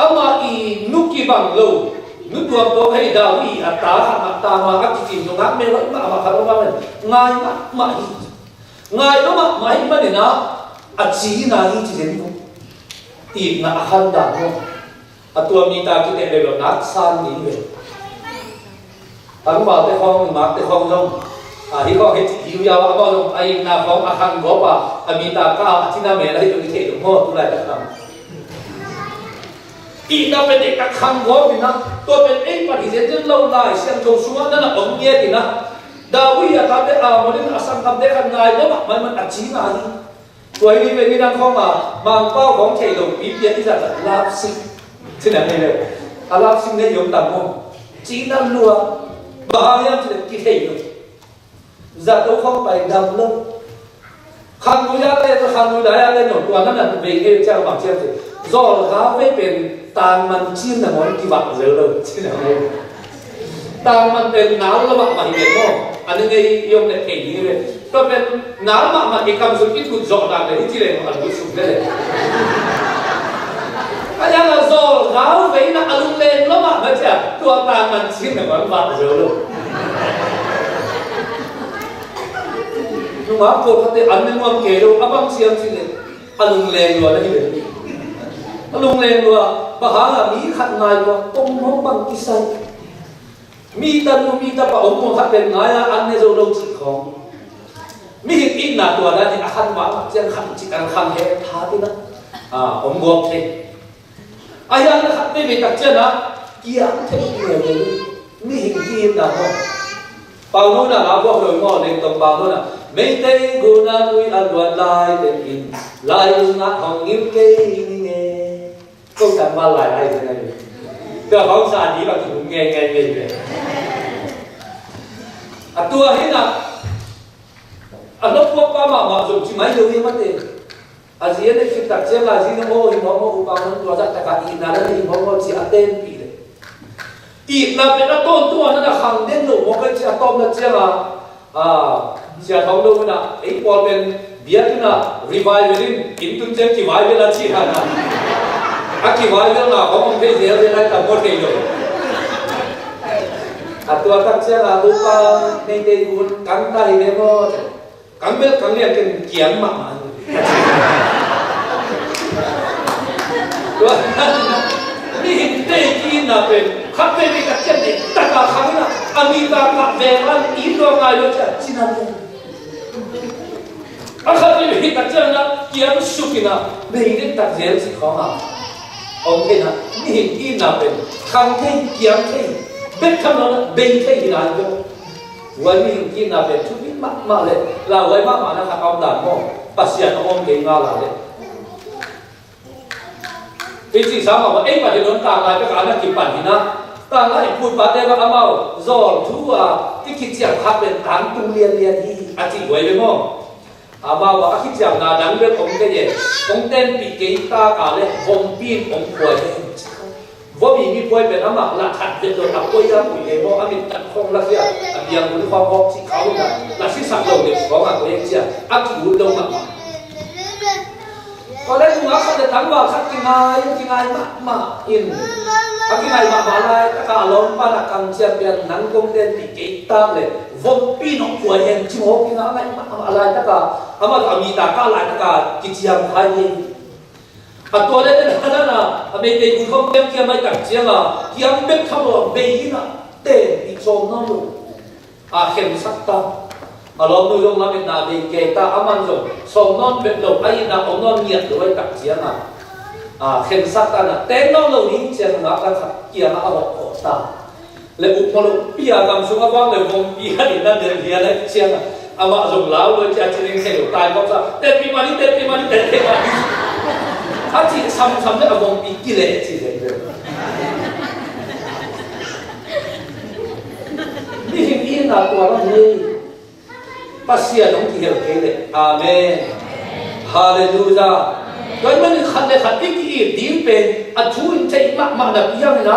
อามาอีนุกิบังโลนุตัวตัวให้ดาวิดอัตตาขันอัตตามาอักจิตตรงนั้นไม่รู้มาขันว่ามันง่ายมากมาอีง่ายมากมาอีมันเนี่ยนะอัจฉริยะนี่จริงๆอีน่าขันดาโมตัวมีตาคิดเรื่องนักสานนี่เลยตั้งบาเตของมาเตของลงที่เขาเห็นหิวยาวก็ลงไอ้หน้าของอาคารกบมีตาก้าวที่น่าเมลัยตรงนี้เห็นหมดทุกรายการอีน่าเป็นเอกขังกบนะตัวเป็นเอกปฏิเสธเล่าไล่เสียงโจชัวนั่นน่ะองเงี้ยดีนะดาวิดตาเดอามอนินอาสังคำเด็กกันไงแล้วมันอัจฉริยะนี่ตัวนี้เป็นนี่นั่งของบางเป้าของเทโลปีเปียที่จะลาบซิที่ไหนไม่เลยลาบซิเนี่ยยมต่ำมงจีนันลัวบ้ายังจะกินเทโลจะต้องเข้าไปดำลึกขันดูยาเลยจะขันดูได้อะไรหนตัวนั้นน่ะเป็นเรื่องเจ้าบางเจ้าสิรอหาไม่เป็นตามมันชิ้นหนึ่งวันที่บักเจอเลยชิ้นหนึ่งวันตามมันเป็นน้ำละบักมาเห็นมั้งอันนี้ไงยมเนี่ยเก่งนี่เลยก็เป็นน้ำมาอีกคำสุดที่คุณจอดอะไรที่เลยมันรู้สึกเลยก็ยังเราโซ่หาไม่นะอารมณ์เลนละบักมาเจ้าตัวตามมันชิ้นหนึ่งวันบักเจอเลยนุ่งอาโกรธแต่อันนั้นมันเกลียวอับเสียงสิเลยอารมณ์แรงรัวนั่นเองอารมณ์แรงรัวบ้ามีขัดนายรัวต้องน้องบังกิสัยมีตามีตาปะองค์ขัดเป็นนายอันนี้เราเราจิตของมีหินอินหน้าตัวนั้นที่อาคันว่าเจ้าขัดจิตอันขันเหตุท่าที่นั่นองค์บวกเทอายังขัดไม่มีตัดเจ้านะเกี่ยเทเนี่ยมีหินที่อินหน้าตัวเปล่าโน่นน่ะเราบอกเลยว่าเด็กตรงเปล่าโน่นน่ะไม่ได้กูน่าคุยอันวันลายเด็กอินลายลุงนักของยิ้มเก่งนี่ไงก็จำว่าลายอะไรยังไงก็เขาสาดีแบบถึงไงเลยตัวนี้นะอันนั้นพวกป้ามาจุดที่ไม่รู้ยังไม่ได้อาเซียนในคิดตัดเจ้าอาเซียนโอ้ยมองว่าอุปามันตัวจัดแต่การอินนั่นนี่มองว่าที่อัตเทนปีเลยอีกนะเป็นต้นตัวนั่นนะขังเด่นหนูมองก็จะต้มนั่นเจ้าเสียท้องดูนะไอ้พอเป็นเบียร์นะรีไวล์ลินกินตุ้งเจ้าที่ไวล์เวลาที่นั่นนะอาที่ไวล์เวลาเขาไม่เสียเวลาแต่หมดเลยตัวตั้งเจ้าดูป่ะในเดือนกันได้เลยมั้งกันเบลกันเรียกกันเกี่ยงมากตัวนี่เด็กที่น่ะเป็นขับไปไม่กับเจ้าเด็กตะกาขังน่ะอามีตาขับเวลันอีตัวไงรู้จักจีน่าเลยอาขับไปไม่กับเจ้าน่ะเกี่ยงสุกิน่ะไม่ได้ตัดเสียสิของอ่ะโอเคนะนี่ที่น่ะเป็นขังเท่เกี่ยงเท่เบ็ดคำนั้นเบ่งเท่ที่ไหนก็วันนี้ที่น่ะเป็นทุกที่มากเลยเราไว้มากมานะครับเอาด่านมองปัสยาน้องเก่งมากเลยที่จริงสามารถว่าเอ๊ะประเด็นต่างๆเป็นการนักกิจปันนะต่างๆพูดประเด็นว่าเอามาจอดทั่วที่คิดเสียงขับเป็นทางตุเรียนที่อาจิตไว้เลยมั้งเอามาว่าคิดเสียงนาดังเรื่ององค์เดียองค์เต้นปีเกตาอะไรองค์ปีนองค์ป่วยว่ามีป่วยเป็นน้ำหนักละขัดเป็นตัวตับป่วยแล้วป่วยเองว่าอามิตัดคงละเสียอย่างคุณความพอที่เขาเนี่ยละที่สั่งลงเด็กของตัวเองเสียอาจิตวุ้นลงมา có lẽ chúng ta sẽ thắng vào khắc kinh ai mà in kinh ai mà lại cả lon pa là cầm chia tiền nắng công tiền bị cái tam lệ vong pi nó của em chỉ một kinh ai mà lại tất cả ama kami ta cả lại tất cả cái chiam khai đi à tôi đây là mình để cũng không đem kia mấy cả chiam à kiam biết không rồi về na tên bị trộm nó luôn à khen sắc ta à lo nuôi lông làm na bị kẹt ta aman rồi trộm non biết đâu ai na ông non nhiệt rồi cả chiam à khen sắc ta là tên nó lâu đi chiam nó cả kia nó học học ta lấy úp mà lúc bia cầm xuống vang lấy vòng bia thì nó để bia lấy chiam à mà dùng lão rồi cha chỉ nên kêu tai có sao tên pi mani à chỉ xăm cái vòng bia kia lấy chỉ để đi hình yên là tua nó đi bác sĩ đúng thì hiểu cái đấy amen hallelujah cái mình khăn cái điểm bên à chú in thấy mà là bây giờ này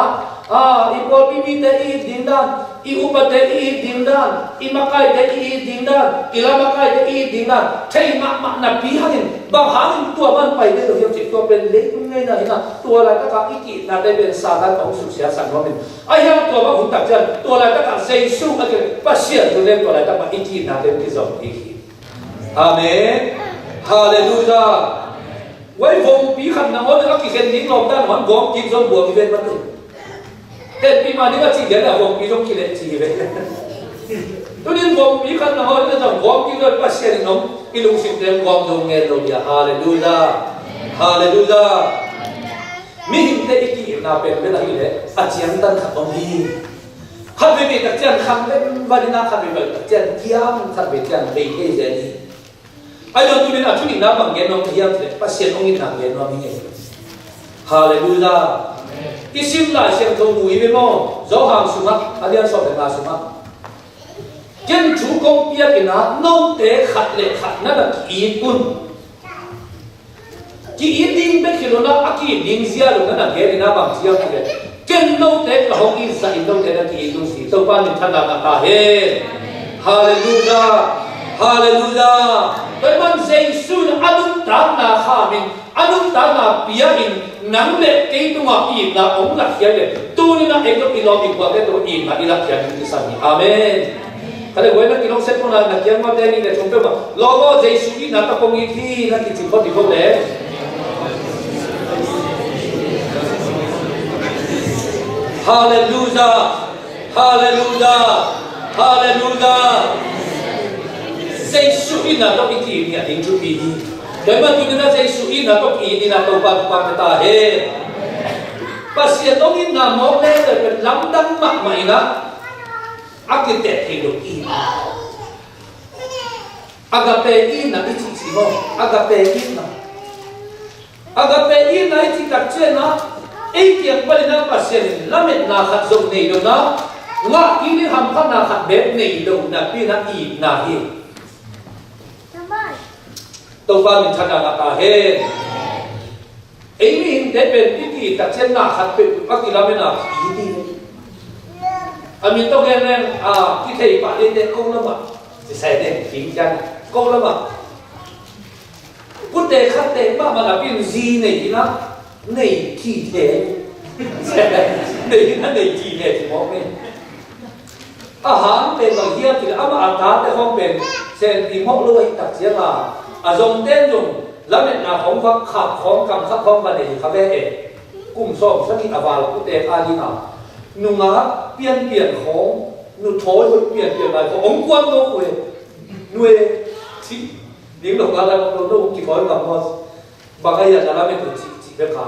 à ipo bibi te i dindan i upa te i dindan i makai te i dindan i la makai te i dindan thấy mà là bí hanin bằng hanin tua ban phải để được hiểu chỉ tua bên lấy cũng ngay là hina tua lại tất cả ý là đây bên sa tan tổng sự sẽ sản phẩm mình ai ha tua bằng cũng tập chân tua lại tất cả xây su ở cái bác sĩ rồi lên tua lại tất cả ý là đây cái dòng ý amen hallelujah với vùng bí khăn nào đó các cái những lòng ta vẫn vòng kim dòng buồn bên vấn đề tên pi mà nếu chỉ đến là vòng bí trong kia lại chỉ vậy tôi nên vòng bí khăn nào đó là vòng kim rồi bác sĩ thì nó cái lùng sinh đến vòng dùng nghe rồi ya hallelujah hallelujah mình thấy cái gì nào bên bên này đấy à chiang tân khát ông đi khát về việc các chân khát lên và đi na khát về việc các chân kiam khát về chân về cái gì đi ai đâu tôi nên là chú định làm bằng nghe nó kiam đấy bác sĩ ông nghĩ làm nghe nó mình nghe hallelujah cái sim lại xem thông mũi với mò gió hàng xuống mắt anh em sau này là xuống mắt chân chú công bia cái nó nông tế khát lệ khát nó là kỳ quân kỳ đinh bên khi nó kỳ đinh zia luôn nó là cái này nó bằng zia cái chân nông tế là không in dạy nông tế là kỳ quân gì tôi quan niệm thân là cả hết hallelujah hallelujah cái man Jesus anum ta na kha mình anum ta na bia in nắng lệ cái tung mà in là ông là kia lệ tu nên là em có bị lo bị qua cái tu in là đi là kia mình đi sang amen cái này với nó cái nó sẽ không là kia mà đây là chúng tôi mà lo lo Jesus đi là ta không nghĩ thi là cái chuyện có thì không đấy hallelujah hallelujah hallelujah Jesus là có cái gì nhỉ đến chú ý đấy mà tôi nói Jesus là có ý đi là tôi bằng ta hết và sự đó in là một lẽ là cái lắm đắng mặt mày đó ác cái tệ thì được in agape in là cái gì không agape in là cái đặc trưng nó ấy tiếng bên nó và sự là mình là hạt giống này đâu đó ngã cái này hàm phát là hạt bếp này đâu là pin là in là hết tôi quan mình thật là cả hết ấy mình để bên cái gì đặt trên là hạt bên các cái làm bên nào ý đi mình tôi nghe nên cái thầy bạn lên đây câu lắm mà thì sai đây chính chân câu lắm mà quốc tế khác tế mà là bên gì này thì nó này chỉ thế này chỉ thế thì mong mình hán bên bằng kia thì mà ta để không bên sen thì mong lôi đặt trên là dùng tên dùng làm nên là không phát khắp không cầm khắp không và để khắp về cùng sống rất ít vào quốc tế ai đi nào nung á biển không nung thối với biển này có ống quân đâu rồi nuôi chỉ những lúc đó là nó chỉ có làm mà bằng cái là làm nên chỉ biết khám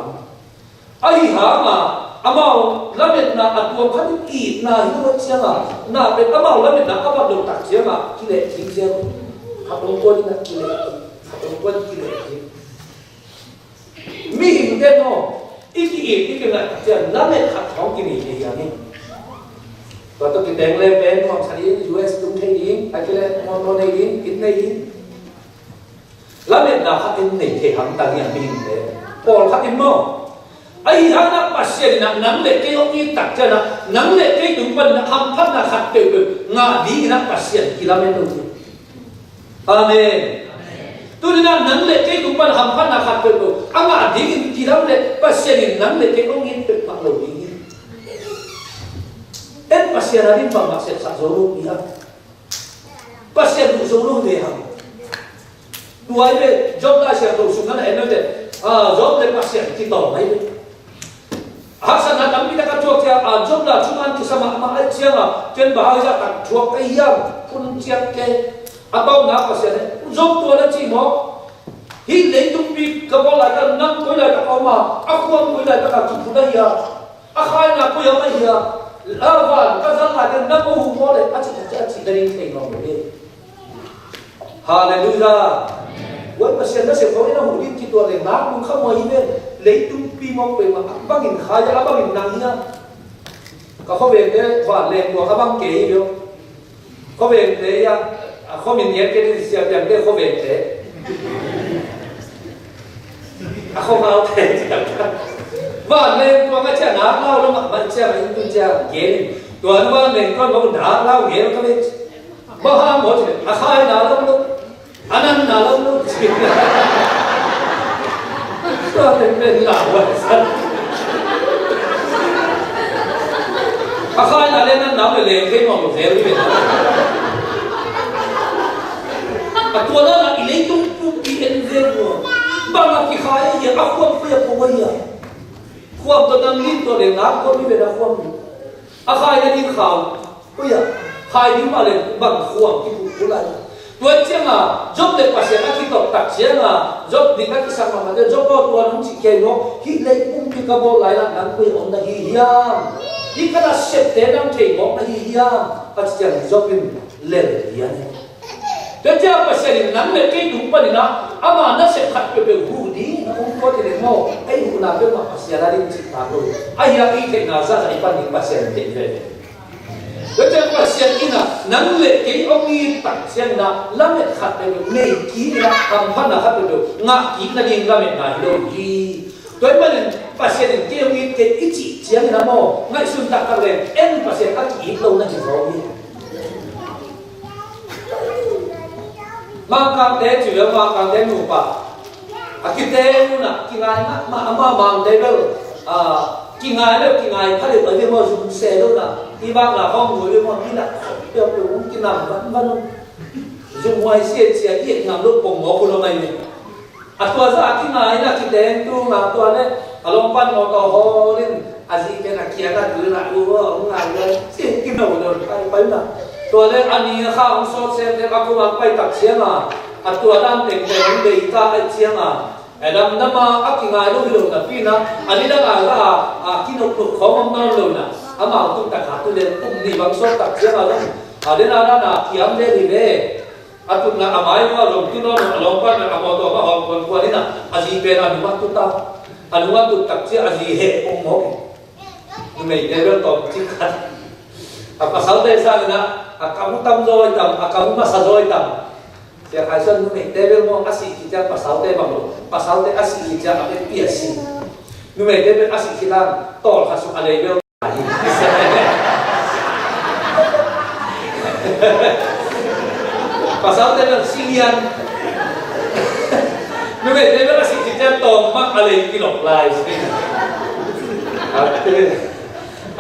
ai hả mà amau làm nên là tuồng phát ít là như vậy chứ là bên amau làm nên là các bạn được tặng chứ mà cái lệ chính chứ học ống quân là cái lệ quân kia mi hình thế nó ít cái này chỉ là nên khát khao cái này thì anh và tôi cái đèn lên bên hoàng sa đi US đúng thế đi anh cái này nó này đi cái này đi là nên là khát cái này thì hắn ta nhận mình đấy còn khát cái mơ ai hắn đã bắt xe là nắng lệ cái ông ấy đặt cho nó nắng lệ cái đúng bên là ham phát là khát kiểu ngã đi nó bắt xe thì làm nên đâu amen tu ni na nang le ke tu pan ham phan na khat pe lo anga ding ki ram le pasien ni nang le ke ong in pe mak lo ding en pasien na din pa mak se sa zo lu ya pasien du zo lu de ham tu ai be job da sia to su na en de job le pasien ki to mai Hasan na dami na katuak tiya job na cuman kisama mahal siya nga ken bahaya tak tuak kayam pun siya ke atau na pasien job tu ada cimo hi le tu pi kabol ada nang ko la ta ma aku am ko la ta tu puna ya akhai na ko ya mai ya lawan kazal la den na ko hu mo le achi dari thei no le hallelujah Wah pasien na se ko na hu din ki to le na ku kha mo hi ne lấy tung pi mong về mà băng hình khai ra băng hình nặng nhá có về thế và lên của các băng kế hiểu có về thế ya có mình nhớ cái gì xem xem cái có về thế không ao thế và lên của cái chuyện nào lao nó mặc mình xem những cái chuyện ghê tuần qua lên con có đá lao ghê nó cái bao ham một chuyện khai nào lâu luôn anh ăn nào lâu luôn Sao nên làm vậy sao? Khai là lên nắm để lên cái ngọn một thế đi. Tua đó là lấy tung cái en dê của. Bằng là cái khai gì áp quan phải của bây giờ. Quan tôi đang nghĩ tôi để ngáp có biết về đâu quan. Khai là đi khảo. Bây giờ khai đi mà lên bằng quan cái vụ lại. Tuan siang job de pasien aki tok tak siang job di nak kisah mama de job tuan hum cikei no hi lei pi kabol lai la nan pui on da hi hiam hi kana sep te dang thei mo na hi hiam pat siang job in le ya ne de ja pasien nan le ke dum pa ni na ama na se khat pe hu di na ko ti le mo ai hu na pe ma pasien la rin chi ta lo ai ya i te na za ai pa ni pasien te ve Betul pasien ina nang le ke ongi tak siang na lamet khat pe me ki na am phan na khat pe nga ki na ding lamet na lo ki toy man pasien ke ongi ke ichi siang na mo ngai sun tak ka le en pasien ka ki lo na ji ro ni ma ka te chu ma ka te nu pa akite nu na ki ngai ma ama mang de lo ki ngai phá được ở bên môi dùng xe đâu là đi bang là không ngồi bên môi đi là tiêu cũng cái nằm vẫn dùng ngoài xe xe điện nằm lúc bồng máu của này tua ra ki ngai là cái đèn tu mà tua đấy long pan mô tô ho lên gì cái là kia là cứ lại luôn ông ngài lên xin cái đầu rồi bay là tua đấy anh đi khao ông sốt xem thế các cô bạn bay tập xe mà tua đang tìm đến đầy ta ai xe mà Adam nama aki ngai lo hilo na pina ani da ga kinok ko khom na lo na ama tu ta kha tu le tum ni bang so tak sia ga lo adena na kiam le ri le atu na amai ma lo tu no lo pa na amo to ma hom kon ko ni na aji pe na ni ma tu ta anu ma tu tak sia aji he ong mo ni nei de lo to chi khat apa sau te sa na akamu tam rồi tam akamu ma sa rồi tam Siya kasi nung devil mo asi kita pasal te banglo pasal te asi kita ape piasi nung devil asi kita tol kasu level pasal te silian nung devil asi kita tol mak ale kilok lai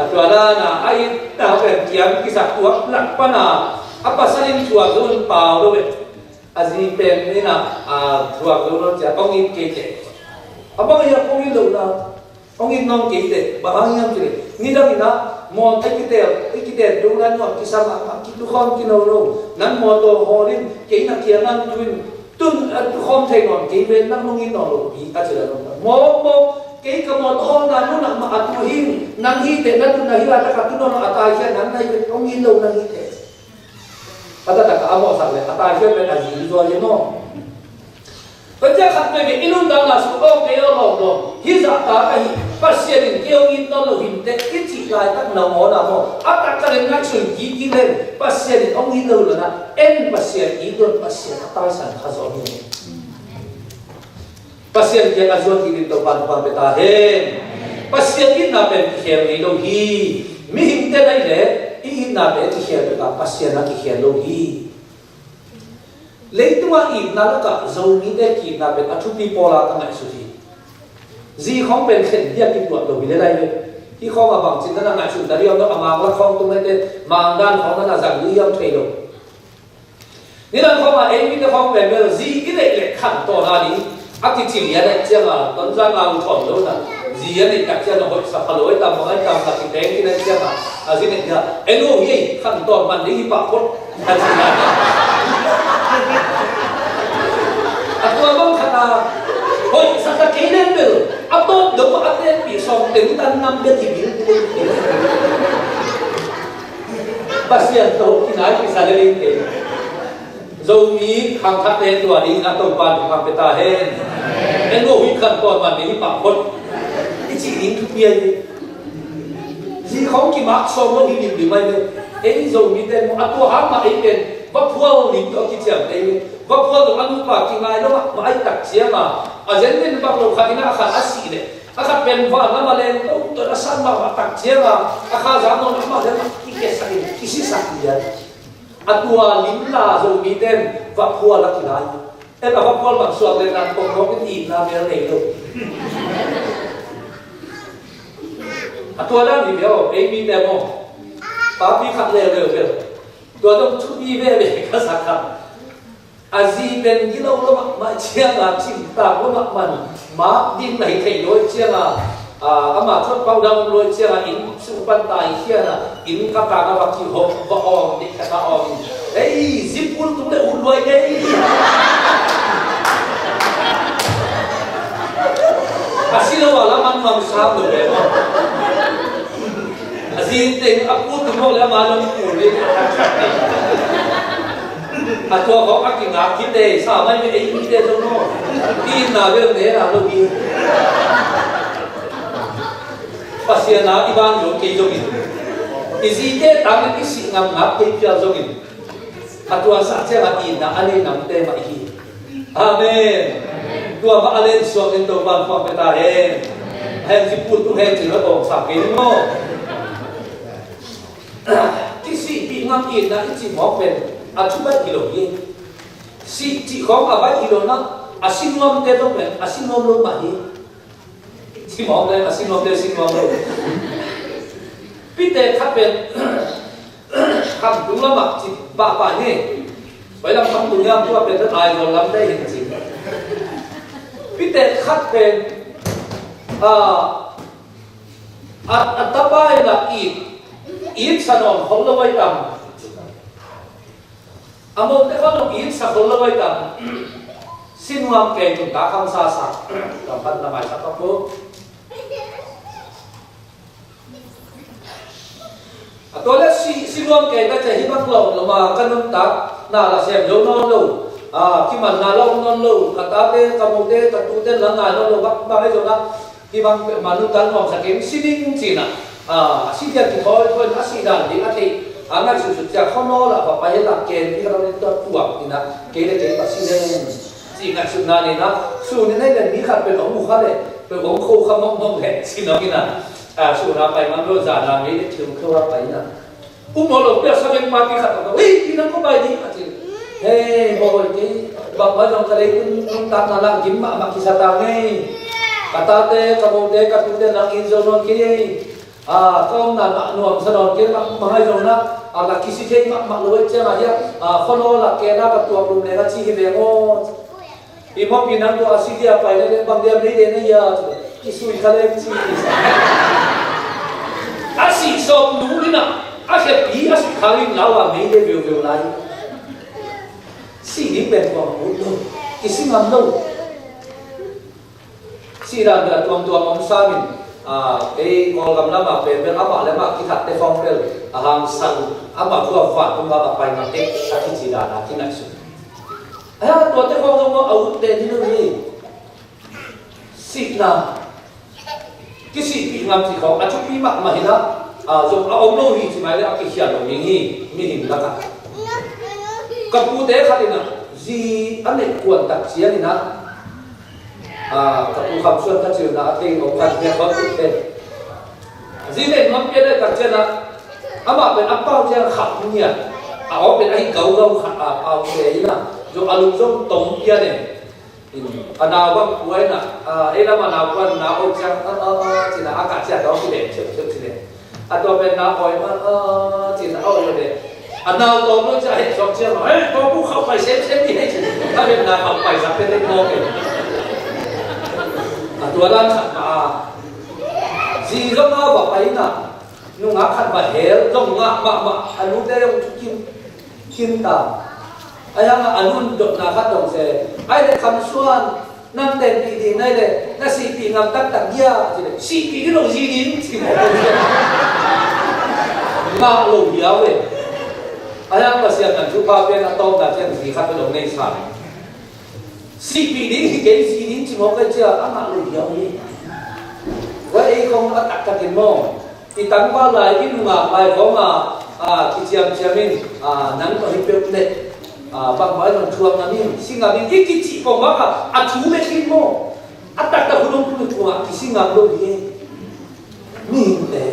atau ada na ay tahu kan kiam kisah tua lakpa na apa salin tua zon pau dobe azi pen ni na tua zon ja ongin kete apa ya ongin lo na ongin nong kete bahang jere ni da bina mo ikite do na no kisah ma kitu khom kinolo nan mo to horin ke na kianan tun khom thai non ke ven na ongin no lo bi a jera mo cái một hôm là nó nằm mà tu hin năng hi thế năng tu năng hi là tất cả tu nó atai cái năng này không hin đâu năng hi thế tất cả các amo sang này atai cái bên là gì rồi chứ nó bây giờ khát này cái inun đang là số bao cái lòng đó hi giả ta cái phát hiện những cái ông in nó là hình thế cái chỉ lại các nào mỏ nào mỏ áp đặt cái lên ngắt sừng kỹ lên phát hiện những ông in đâu là na en phát hiện ý luôn phát hiện atai sản khá rõ như pasien yang azuan kini topan pan petahen pasien ina pen kher ni lo hi mi him te nai le ina pe kher ka pasien na kher lo hi lấy tua im na nó cả dầu ní để kịp là bên atu pi pola tăng lại suy gì không bên khen dia kịp tuột đầu bị đây đây khi không mà bằng chính là ngại sụt dari ông nó amang là không tung lên mang đan không nó là rằng lý ông thầy đâu nên là không mà em biết không về bây giờ gì cái này lại khẳng tổ ra đi ác thì chỉ là đấy chứ là tuấn ra vào thổi đâu là gì này cả chứ là hội sập lối tầm một cái tầm là cái đấy cái này chứ là gì này là em nói gì khẳng tổ mình đi bảo cốt tôi vẫn khẳng là hội sao cái cái này được áp tốt đúng mà áp lên bị sòng tính tan năm cái gì bị bác sĩ tôi khi nói cái sao lên cái dầu mí khang thắt lênตัวนี้นะตัวปานความเป็นตาเห็นเอ็นโง่วิคันตอนมันนี้ปากคนที่จีนี้ทุกเมียที่เขากี่มักสมว่ามีหรือไม่เนี่ยเอ็นdầu míเต็มอัตัวหางมาเอ็นเป็นว่าพวกหลิงก็คิดเจียมเองว่าพวกตัวอนุปากิงไงแล้วมาไอ้ตักเสียมาอาจจะเป็นบางโลกขันน่าขันอาศีเนี่ยอาขันเป็นว่าน้ำมาเล่นตัวละสั้นมาตักเสียมาอาขันจำนวนน้ำมาเล่นที่เกษตรที่สิสักเดียตัวลิ้นลาโจมีเต็มวัดพัวลักษณะแต่แบบวัดพัวบางส่วนเลยนะตรงน้องเป็นอีกนะมีอะไรอยู่ตัวนั้นที่เดียวเอ็มีแต่โมป้าพี่ขัดเร็วตัวต้องชุดนี้เบ้ก็สักครับอาจีเป็นกิโลละมาเชียงอ่ะชิมตามละมันมาดิ้นไหนไทยโดยเชียงอ่ะอามาทดเป่าดังโดยเชียงอ่ะอินสุปันตายเชียงอ่ะอินกับปากกับที่หกบ่อมเด็กกระอมเฮ้ยสิบปุ่นตุ้งเลยอุ่นรวยเลยอาศิลวะละมันมั่งสามเลยอาศิลเต็งอัพูดถึงพวกแล้วมาลงปุ่นเลยตัวเขาอักกิ่งอาคิดเตะสาวไม่เอ็งคิดเตะตรงโน้นที่น่าเรื่องเนี่ยนะลูกพี่ภาษาหน้าที่บ้านโยกเกี่ยวกับอิสิเตะต่างกันที่สิ่งงามๆที่เกี่ยวกับตัวสัจจะมาอินนะอะไรนั่งเตะมาอีกอาเมนตัวมาอะไรส่วนตัวบ้านความเป็นตาเองแห่งที่พูดตัวแห่งที่เราบอกสักเองโน่ที่สิ่งที่งามอินนะที่สิ่งมองเป็นอาชุบะกิโลเยสิ่งที่ของอาบะกิโลนะอาศินวมเตต้องเป็นอาศินวมลงมาเยที่มองเลยอาศินวมเตศินวมลงพี่เตถ้าเป็นคำตุลามักจิบะเนี่ยไปลำคำตุลาตัวเป็นตัวตายเราลำได้จริงพี่เตคัดเป็นอัตบายละอีกสนองของเราไว้ดำอามงแต่ว่าเราอีกสักคนละไว้กันสิ้นวันเก่งจนตาคำซาสักกับพันละไม่สักปุ๊บตัวเล็กสิ้นวันเก่งก็จะหิบังเราลงมากันน้ำตาหน้าละเสียมโยนนอนลูที่มันหน้าเรานอนลูกตาเต้กมุเต้กตูเต้หลังงานนอนลูบ้าให้จนนะที่บางมนุษย์กันมองสักเก่งสิ้นจริงๆนะสิ้นเดียวที่เขาเป็นอาชีพด่านดีอาทิง่ายสุดๆจากข้างนอกละไปให้หลักเกณฑ์ที่เราเรียนตัวตัวนี่นะเกณฑ์เกณฑ์ปัสสิเนจริงง่ายสุดนั่นนี่นะส่วนในเรื่องนี้ขัดเป็นของมุขเลยเป็นของคู่ขมงงแห่สิน้องนี่นะส่วนเราไปมันรู้จักเราไม่ได้ถึงเข้าไปนะอุ้มหัวหลงเปรี้ยวสมัยมาที่ขัดตัวเฮ้ยที่นั่นก็ไปดีอาจารย์เฮ้ยบอกว่าที่บอกว่าเราเคยคุณตัดนั่นละกินมาคิดสตางค์ไงกระตาเตะกระโบเตะกระตุ้นเตะนักอินโซนนกี้ก็นั่นหน่วงสนองเกี่ยวกับมาให้เรานะหลักกิจเทคมักเลยเจ้าเนี่ยคนโอหลักเกณฑ์นักตัวกลุ่มเนี่ยก็ชี้ให้เบงโอ้อีพอปีนั้นตัวอาศิเดียไปเลยบางเดือนนี้เดือนนี้ยาที่สุดเขาเลยที่อาศิสมรู้นี่นะอาเขปีอาศิขาลินเราอะไม่ได้เบลไรสิ่งนี้เป็นความรู้ที่สิ่งนั้นรู้สิ่งนั้นเป็นตัวมันสามินkalau gamla mak pembel ama le mak kita te fompel ahang sang ama tua fa tum ba pai ma te aki cida na ki na su aya to te ko mo au te ni ni sikna kisi pi ngam ti ko a chu pi mak ma hina zo a om lo hi ti mai le aki hia lo mi mi hin la ka ka pu te khalina ji ane kuan tak sia ni naกับผู้ขับส่วนทัศน์นะที่ของการเนี่ยเขาติดเป็นสิ่งนี้มันเป็นอะไรกันเช่นนะอามาเป็นอัปเป้าเจ้าขับเนี่ยเอาเป็นไอ้เก่าขับเอาเลยนะ jo alung zong tong kia ne anaw bang kuai na ela ma naw kwan na o chang china aka cha do ki de chep chep chine ato ben na oi ma china o yo de anaw to no cha he chok chia ma to bu khau pai sem sem ni he ta ben na khau pai sa pe de mo ke ato lan khat ma ji zong na ba pai na nu nga khat ba hel zong nga ma anu de yong kim ta ayang anun dot na khat dong se ai de kham suan nam ten pi ding nai de na si pi ngam tak tak ya chi de si pi ki lo ji din chi mo ma lo ya we ayang ba sia kan chu pa pe na tong da chen si khat pe dong nei sa si pi ding ke ji din chi mo ka cha a ma lo ya we wa ei không a tak tak mo ti tang ba lai ki nu ma lai ko ma ki chiam chiamin nang ko hi pe ne bang mai non chuang na ni singa ni ki chi ko ma ka a thu me kin mo a tak ta hulung tu tu ma ki singa lo ni ni te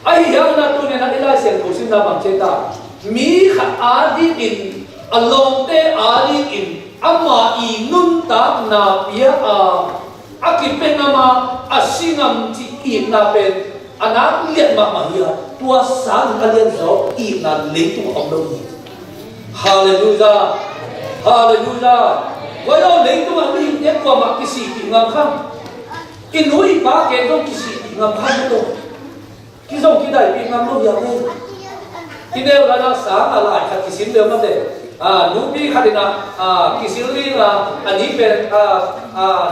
ai ya na tu ne na ila sen ko sin na bang che ta mi kha a di in along te a di in ama i nun ta na pia a ki pe na ma a singam chi i na pe anak lihat mak mahia tua sang kalian zo i na le tu om lo ni hallelujah hallelujah wa lo le tu ma ni ne ko ma ki si ki ngam kham ki nui ba ke dong ki si ki ngam kham to ki zo ki dai pi ngam lo ya ne ki ne la na sa ala kha ki sin le ma de nu pi kha dina ki sil ri na ani pe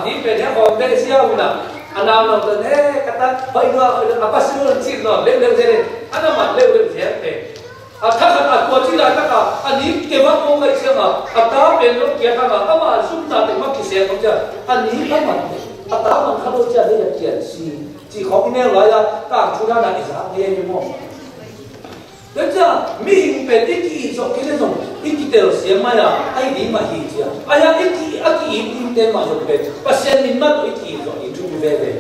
ni pe ne ko de sia una anam no de kata hoi no apa sul chin no le le de ana ma le le je te kha kha ko chi la ka ani ke ba ko ngai se ma ata pe no ke ka ma ama sum ta te ma ki se ko ja ani ka ma ata ma kha lo cha de ya kian si chi ko ne la ya ta chu na na isa ne ni mo Thế chứ mình về cái gì cho cái này rồi cái đều xem mà ya ai đi mà hiểu chứ ai ya cái gì im tên mà rồi về và xem mình mà tôi cái rồi cái chúng về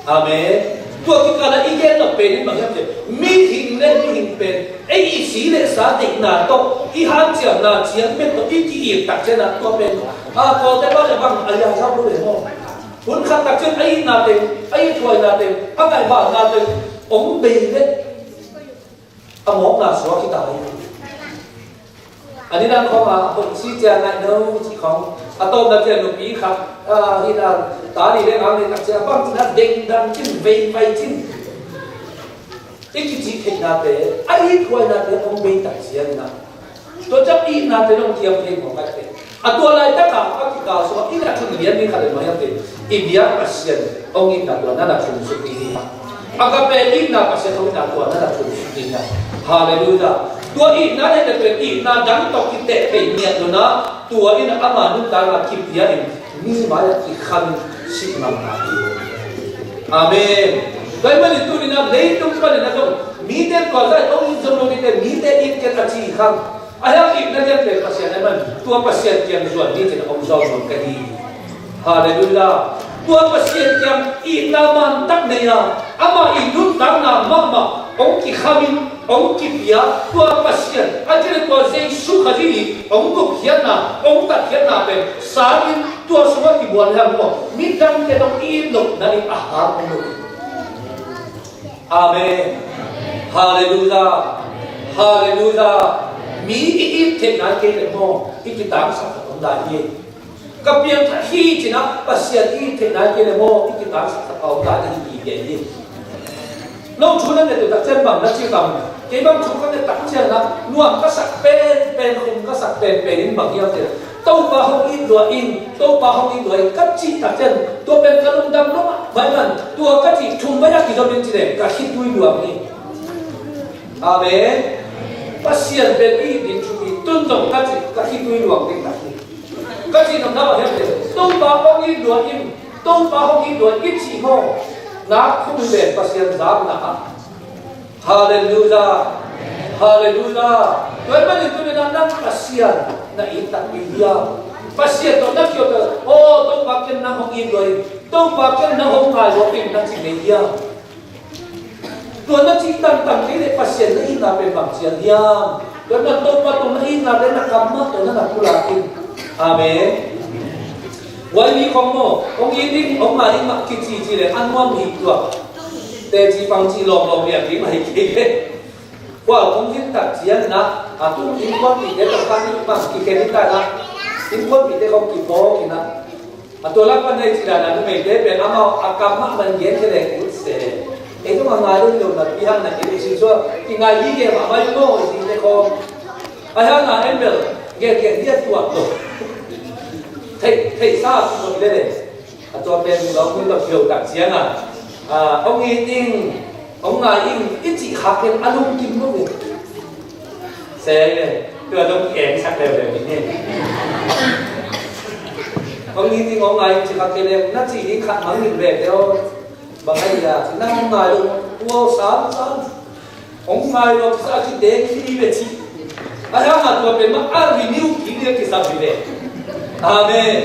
amen tôi cái là ý kiến là bên mà cái mình hình lên mình hình bên ấy ý sĩ lên xã định là to ý han chẳng là chiến bên tôi cái đặc trên là to bên có cái đó là bằng ai ya sao tôi để không muốn khăn đặc trên ấy là tiền ấy thôi là tiền các đại bảo là tiền ống bì đấy món là số kita ini. Ani đang không không si chia ngay đâu chỉ không. Tôi đã chia được ý khác. Thì là ta đi đến ăn thì các chia băng đã đinh đang chín vây vây chín. Cái chỉ thích là thế. Ai thôi là thế không bị đặc chia na. Tôi chấp ý là thế không kiềm thêm một cách thế. Tôi lại tất cả các cái cao số ít là chúng liên minh khai mà thế. India Asian ông in là tôi nó là chúng xuất đi. Agape in là Asian ông là tôi nó là chúng xuất đi. Hallelujah. Tua in na le te in na dang to ki te pe nia do na tua in ama nu ta la ki pia in ni ma ya ki khan si ma na. Amen. Dai ma ni tu ni na le tum pa ni na ko mi te ko za ong in zo no ni te mi te in ke ta chi kham. Aya in na je te pasien na man tua pasien kiam zuan ni te ong zo no ka di. Hallelujah. Tua pasien kiam in na man tak ne ya ama in nu ta na ma ong ki khamin ông kịp bia tua pasien anh chỉ tua dây su khadi đi ông có khiết na ông đặt khiết na về sáng in tua số cái buồn hàng mo mít đăng cái đông in lục na đi ông lục amen hallelujah hallelujah mi ít thế này cái này mo ít cái tám sắc ông đại gì cái biếng khi chỉ nó pasien ít thế này cái này mo ít cái tám sắc ông đại gì gì lâu chú nên để tụi ta chân bằng nó chỉ bằng cái băng chú có thể tặng chân là nuông các sạc bên không các sạc bên bằng nhau thì tàu ba không in đùa in tàu ba không in đùa các chị tặng chân tua bên các lông đâm nó vậy mà tua các chị chung với nhau thì do bên chị để cả khi đuôi đùa đi amen bác sĩ bên y đến chú ý tôn trọng các chị cả khi đuôi đùa đi các chị làm sao vậy tàu ba không in đùa in tàu ba không in đùa ít chị ho na không về pasien giảm na hallelujah hallelujah tôi mới nói tôi đang pasien na itak India pasien tôi đã kêu tôi tôi bác chân na không in rồi tôi bác chân na không ngài rồi tìm na chỉ India tôi nó chỉ tăng tăng cái này pasien na in là bên bằng pasien ya Tuan man to pa to na in na den na kamma to na pulakin. Amen. Wai mi khom mo, ong yin ong ma in ma ki chi le an mo mi tua. Te chi pang chi long ya ki mai ki ke. Wa ong yin tak chian na a tu in ko mi de ta kan ni pa ki ke ni ta na. In ko mi de ko ki po ki na. A to la pa nei chi da na me de pe ama akam ma man yen ke le ku se. E to ma ngai lo na pi han na ki chi so ki ngai yi ke ma mai mo si de ko. A ha na embel ge dia tua to. Thầy sao một đây này, cho bên đó mới là kiểu đặc chiến ông ấy in, ông ngài in ít chỉ khác cái anh không kim đâu vậy, xe này, tôi đâu kén sắc đều đều như thế, ông ấy in ông ngài chỉ khác cái này, nó chỉ đi khác mắng nhìn về theo, bằng cái gì à, chỉ năng ngài đâu, wow sáng, ông ngài đâu sao chỉ để khi về chi, anh em mà tôi bên mà ăn renew kỹ năng cái sao về. Amen.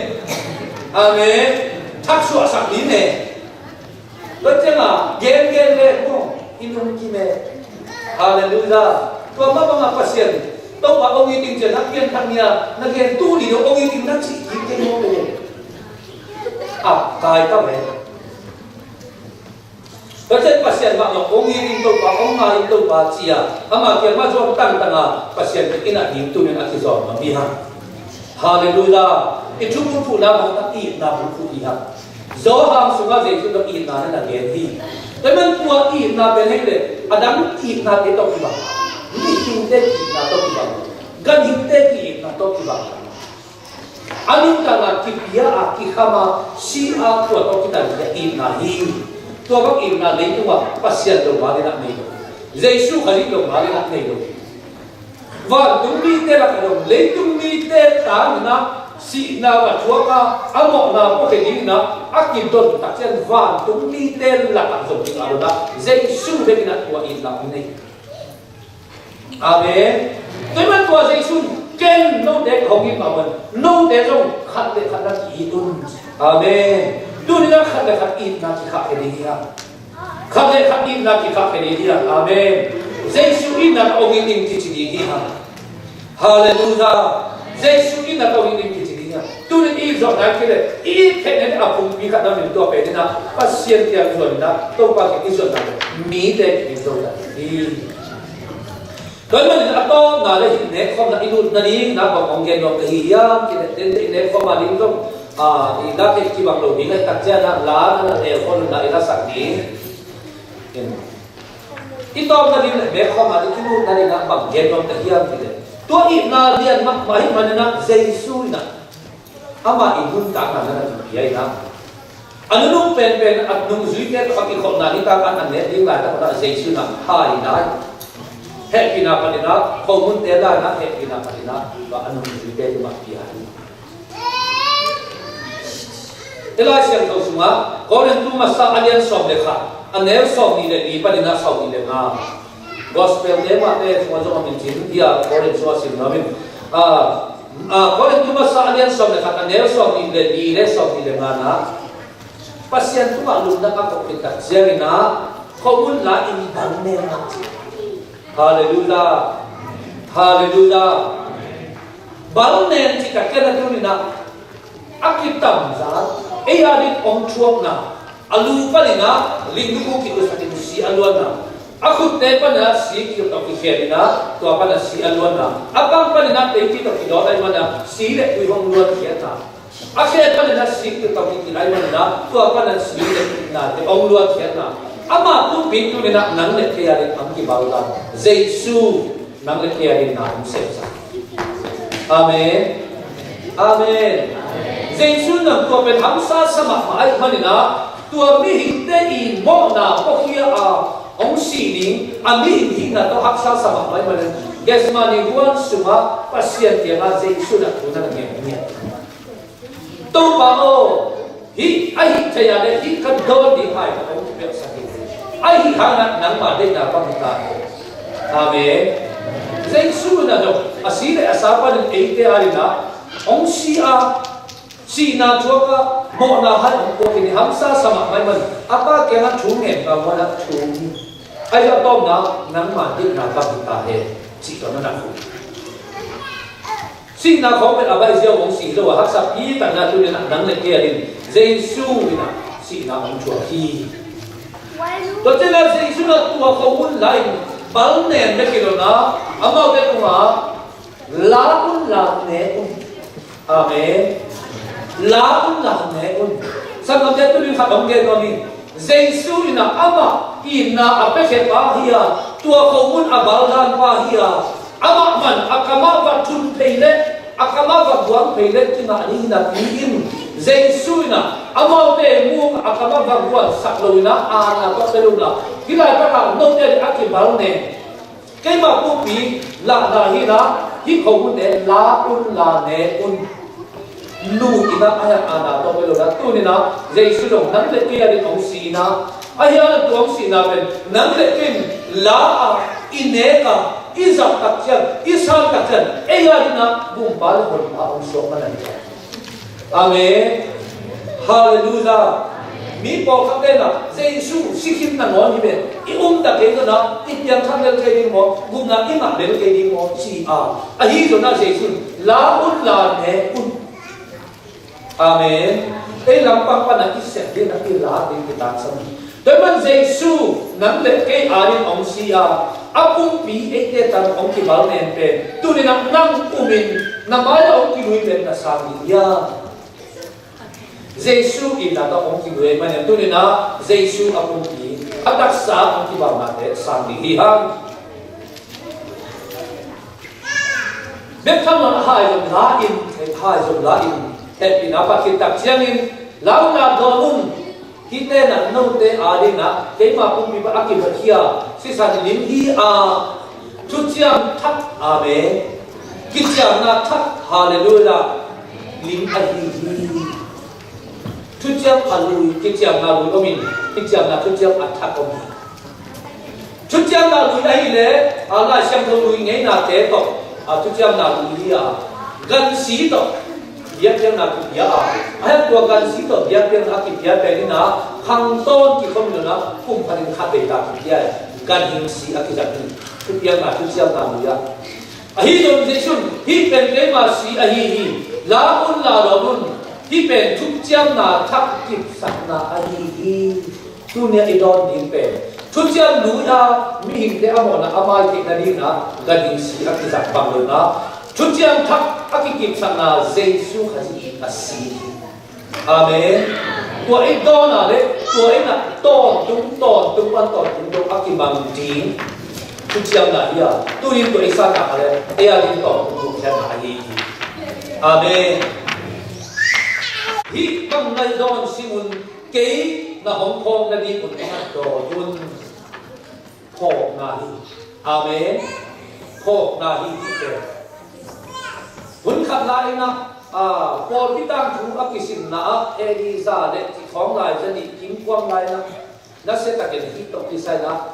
Amen. Thắc sủa sạc lý nè. Tôi chắc là ghen lên không? Inung kì mẹ. Hallelujah. Tôi mà bằng apa sian. Tôi bảo ông ấy tin chuyện nát ghen thằng nhà, nát ghen tu đi đâu ông ấy tin nát chỉ cái mô về. Tài các mẹ. Tôi chắc pasien bảo ông ấy tin tôi bảo ông ấy tin tôi bảo chi à. Ama kia mà cho tăng pasien cái nào hiểu tu nên ăn cái giỏ mà bi ha. Hallelujah. Itu pun pula nak eat na pun pula. Zoham sungai itu nak eat na nak ganti. Tapi pula eat na benar le. Adam eat na itu apa? Hinte eat na itu apa? Gan hinte eat na itu apa? Anu tangan kipia kihama si aku atau kita eat na hi. Tu apa eat na le itu apa? Pasien tu balik nak ni. Yesus hari tu balik nak ni. Và tung mi te là cái đồng lấy tung mi te ta na si na và chúa ca amo na có cái gì na ác kim tôn tác chân và tung mi te là cái đồng tiếng alo na Giêsu về cái của in là này. Amen. Tôi muốn của Giêsu ken nô để không im mà mình nô để trong khát để khát là chỉ tôn. Amen. Tôi đi ra khát để khát in na chỉ khát cái gì à? Khát để khát in na chỉ khát cái gì à? Amen. Giêsu in là ông in thì chỉ đi ha. Hallelujah. Giêsu in là ông in thì chỉ đi ha. Tu nên in rõ ràng cái này, in cái này là cùng bị khát đó mình tôi phải thế nào? Pasien tiền rồi đó, tôi qua cái rồi đó, mỹ để cái rồi đó. Đi. Cái mà mình to là để hình này không là in luôn đi, là bằng ông gen nó cái gì á, cái này này không mà đi không. Thì đã cái bằng đầu đi cái tắc chân là đều con là sạc đi. Ito na din be ko ma di na din na bang genom ta hiyam kide to na lian mak mai manana Jesu na ama ihun ta na na biyay na anu nung pen at nung zuike ka ki khom na ni ta kan ne ding la ta Jesu na hai na he kina pa dina ko mun te la na he kina pa dina ba anu zuike ma biyay ela siang to suma ko ren tu masa alian som le kha anel som ni le ni pa dina som ni le nga gospel de ma te mo jo min chin dia ko ren so sim na min ko ren tu masa alian som le kha anel som ni le som ni le nga na pasien tu ma lu na ka ko pita jerina ko mun la in ban ne na hallelujah hallelujah bal ne chi ka ke na tu ni na akitam za e ya dit om chuak na alu pa ni na lingu ki ko sa ti si alwan na akut te pa na si ki to ki khe na to pa na si alwan na abang pa ni na te ki to ki do dai ma na si le ku hong luan khe na akhe pa ni na si ki to ki dai ma na to pa na si le na te ong luan khe na ama tu pi tu ni na nang le khe ya ri am ki ba la Jesu nang le khe ya ri na am se sa amen amen Jesu nang to pen ham sa sama mai mani na tua mi hình te in mo na ko hia ong si ni mi hình na to hak sa sama mai mani gesmani huan suma pasien dia na Jesu na tu na nge to ba o hi ai te ya le hi kan do di hai ko ong pe sa hi ai hi ha na nang ma de na pa ta amen Jesu na do asile asapa ni eite ari na ong si na chuaka mo na han ko kini hamsa sama mai man apa ke na chu nge ba wa na chu ai ya tom na nang ma dik na ka ta he chi to na ku si na khom bet abai zio ong si lo hak sa pi ta na tu na nang le ke din Jesu ina si na ong chua hi to te na Jesu na tu khom un lai bal ne ne ke lo na amau de ku ma la un la ne un amen la un la ne un sang ngam de tu ni khat ong ge no ni Jesu ina ama ina ape ke pa hiya tu khom un abal dan pa hiya ama man akama va tun peile akama va buang peile tina ni na pin Jesu na ama te mu akama va buang sakloina ana to peluna kila ka no te akhi bal ne ke ma pu pi la da hi na hi khou ne la un la ne un lu ina aya ana to peluna tu ni na Jesu dong nan le ke ya ong si na aya na tu ong si na ben nan le kin la ineka izak takjan isan takjan ayadina bumbal hon aung so manani amen hallelujah mi po kapena Jesu sikhin na ngon hibe i ta ke na ipyang thanel ke ding mo gumna ima le ke ding mo si a ahi so na Jesu la un la ne un amen ei lampang pa na isek din na ila din kita sam Teman Jesu nang le ke arin ong siya apung pi ete tan ong ki bal nen pe tu ni nang umin na mai ong ki lui pen na sa ya Jesu ina ta ong ki lui man tu ni na Jesu apung pi atak sa ong ki bal na te sa hi han bet tham na hai jom la in hai jom la in et pina pa ki tak chiang in lau la do un kita nak nau te ada nak tema pun bipa aki berkhia sisa lim hi a tujiam thak amen kijam na thak hallelujah lim ahi tujiam alu kijam na lu omin kijam na tujiam athak omin tujiam na lu ahi le ala syam tu lu ngai na te to tujiam na lu hi a gan si to biar yang nak biar, ayat dua kali situ biar yang nak biar dari na hangton kita mula paling khabe tak biar gan hingsi akibat ini, biar nak siapa nak biar. Ahi dom Jesun, hi pen masih ahi laun laun, hi pen tujian na tak kipsak na ahi dunia idon di pen. Tujian luya mihing te amon na amai kita di na gan hingsi akibat banglo na. Tujian tak akikip sana Jesu kasi asi. Amen. Tua ito na le, tua ina tung akibang din. Tujian na iya. Tuin to isa na kale, iya din to tung na ahi. Amen. Hi kang na don simun kay na Hong Kong na di unat to dun ko na hi. Amen. Ko na hi ite. Hun khat lai na Paul pitang thu akisin na Elisa le ti khong lai jani kim kwang lai na se ta ken hi to ti sai na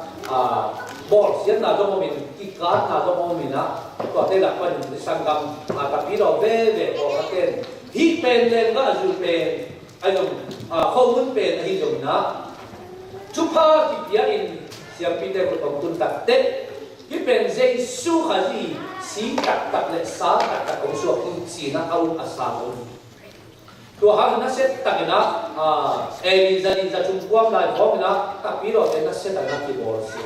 bol sian na do mo min ki ka na do mo min na to te la pa ni sangam ta pi ro ve ko ka ten hi pen len ga ju pen ai dom ho mun pen hi dom na chu pa ki pia in siam pi te ko tun tak te hi pen Jesu khaji si tak le sa tak ong so ki si na au asao to har na set tak na Elisa ni za chung kwam lai khom na ta pi ro te na set na ki bol si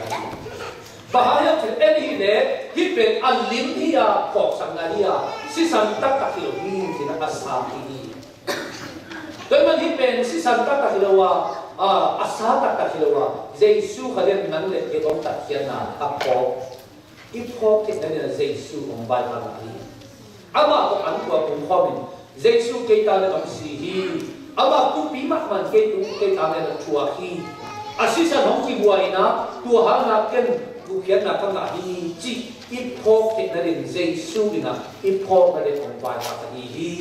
bahaya til eni le hi pen alim hiya khok sang na hiya si san tak tak lo hi ki na asa ki doi man hi pen si san tak tak lo wa asa tak tak lo wa Jesu khalen nan le ke ong tak hian na apo ipo ke na Jesu ong bai ma ni ama ko an ko ong khomin Jesu ke ta le ong si hi ama ku pi ma man ke tu ke ta le chua hi asisa hong ki buai na tu ha na ken ku hian na ka na hi chi ipo ke na rin Jesu ina ipo na le ong bai ma hi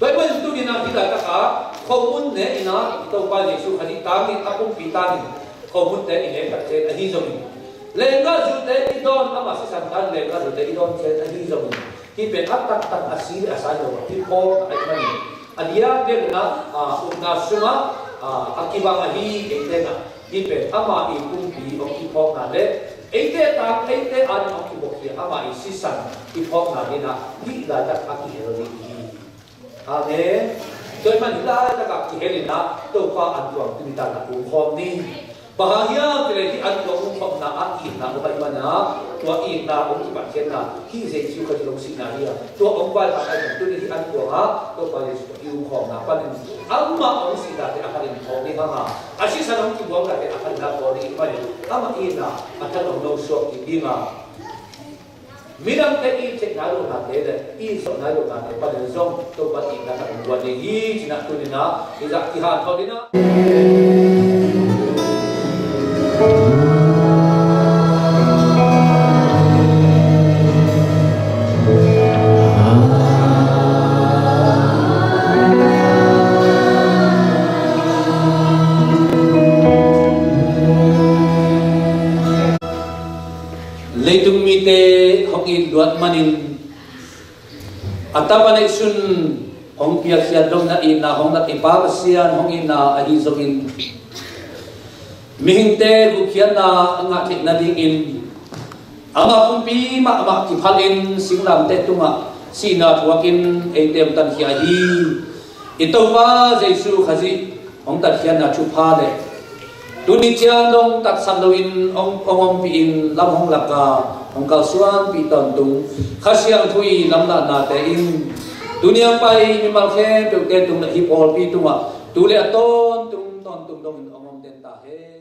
doi man tu ni na kita ka khomun ne ina to ba Jesu khani ta ni apung pi ta ni khomun te ine ka che hi zo ni lenga jute idon ama si santan lenga jute idon che ahi zo ki pe tak asir asalo ki po ai mani adia de na una suma akibang ahi etena ki pe ama i kumpi o ki po na le ate tang ate an ang ibokhi ama isisan ipok na ina hi la ta aki heli amen doi man la ta ka ki heli na to pa an tuang timita na khom ni bahaya kile ki an tuang khom na aki na ba imana tua I na ong ki ban chen na hi se chu ka long si na ria tua ong ba ta ai tu ni an tuang ha to pa yesu ki khom na pa ni amma ong si da te akarin khom ni ha asisan ong ki buang ka te akarin na ko ni pa ni ama ina akan ong no so ki binga Midang te I cek nalu na te de I so nalu na te pada zong to ba I na ka buat ni hi cina tu ni na izak tihan thau ni na leitung mite hokin duat manin atapan sun hong pia sia dong na ina hong na ipa sian hong ina ahi zongin mihingte gukian na anga thik na ding in anga kumpi ma ki phalin singlam te tunga sina thuakin etem tan hi ahi itowa jesu khazi hong ta khian na chu pha le tuni chiang dong tak sam doin ong pi in lam hong laka hong kal suan pi ton tung khasiang thui lam na na te in dunia pai mi mal khe pe te tung na hi pol pi tunga tu le ton tung dong in ong den ta he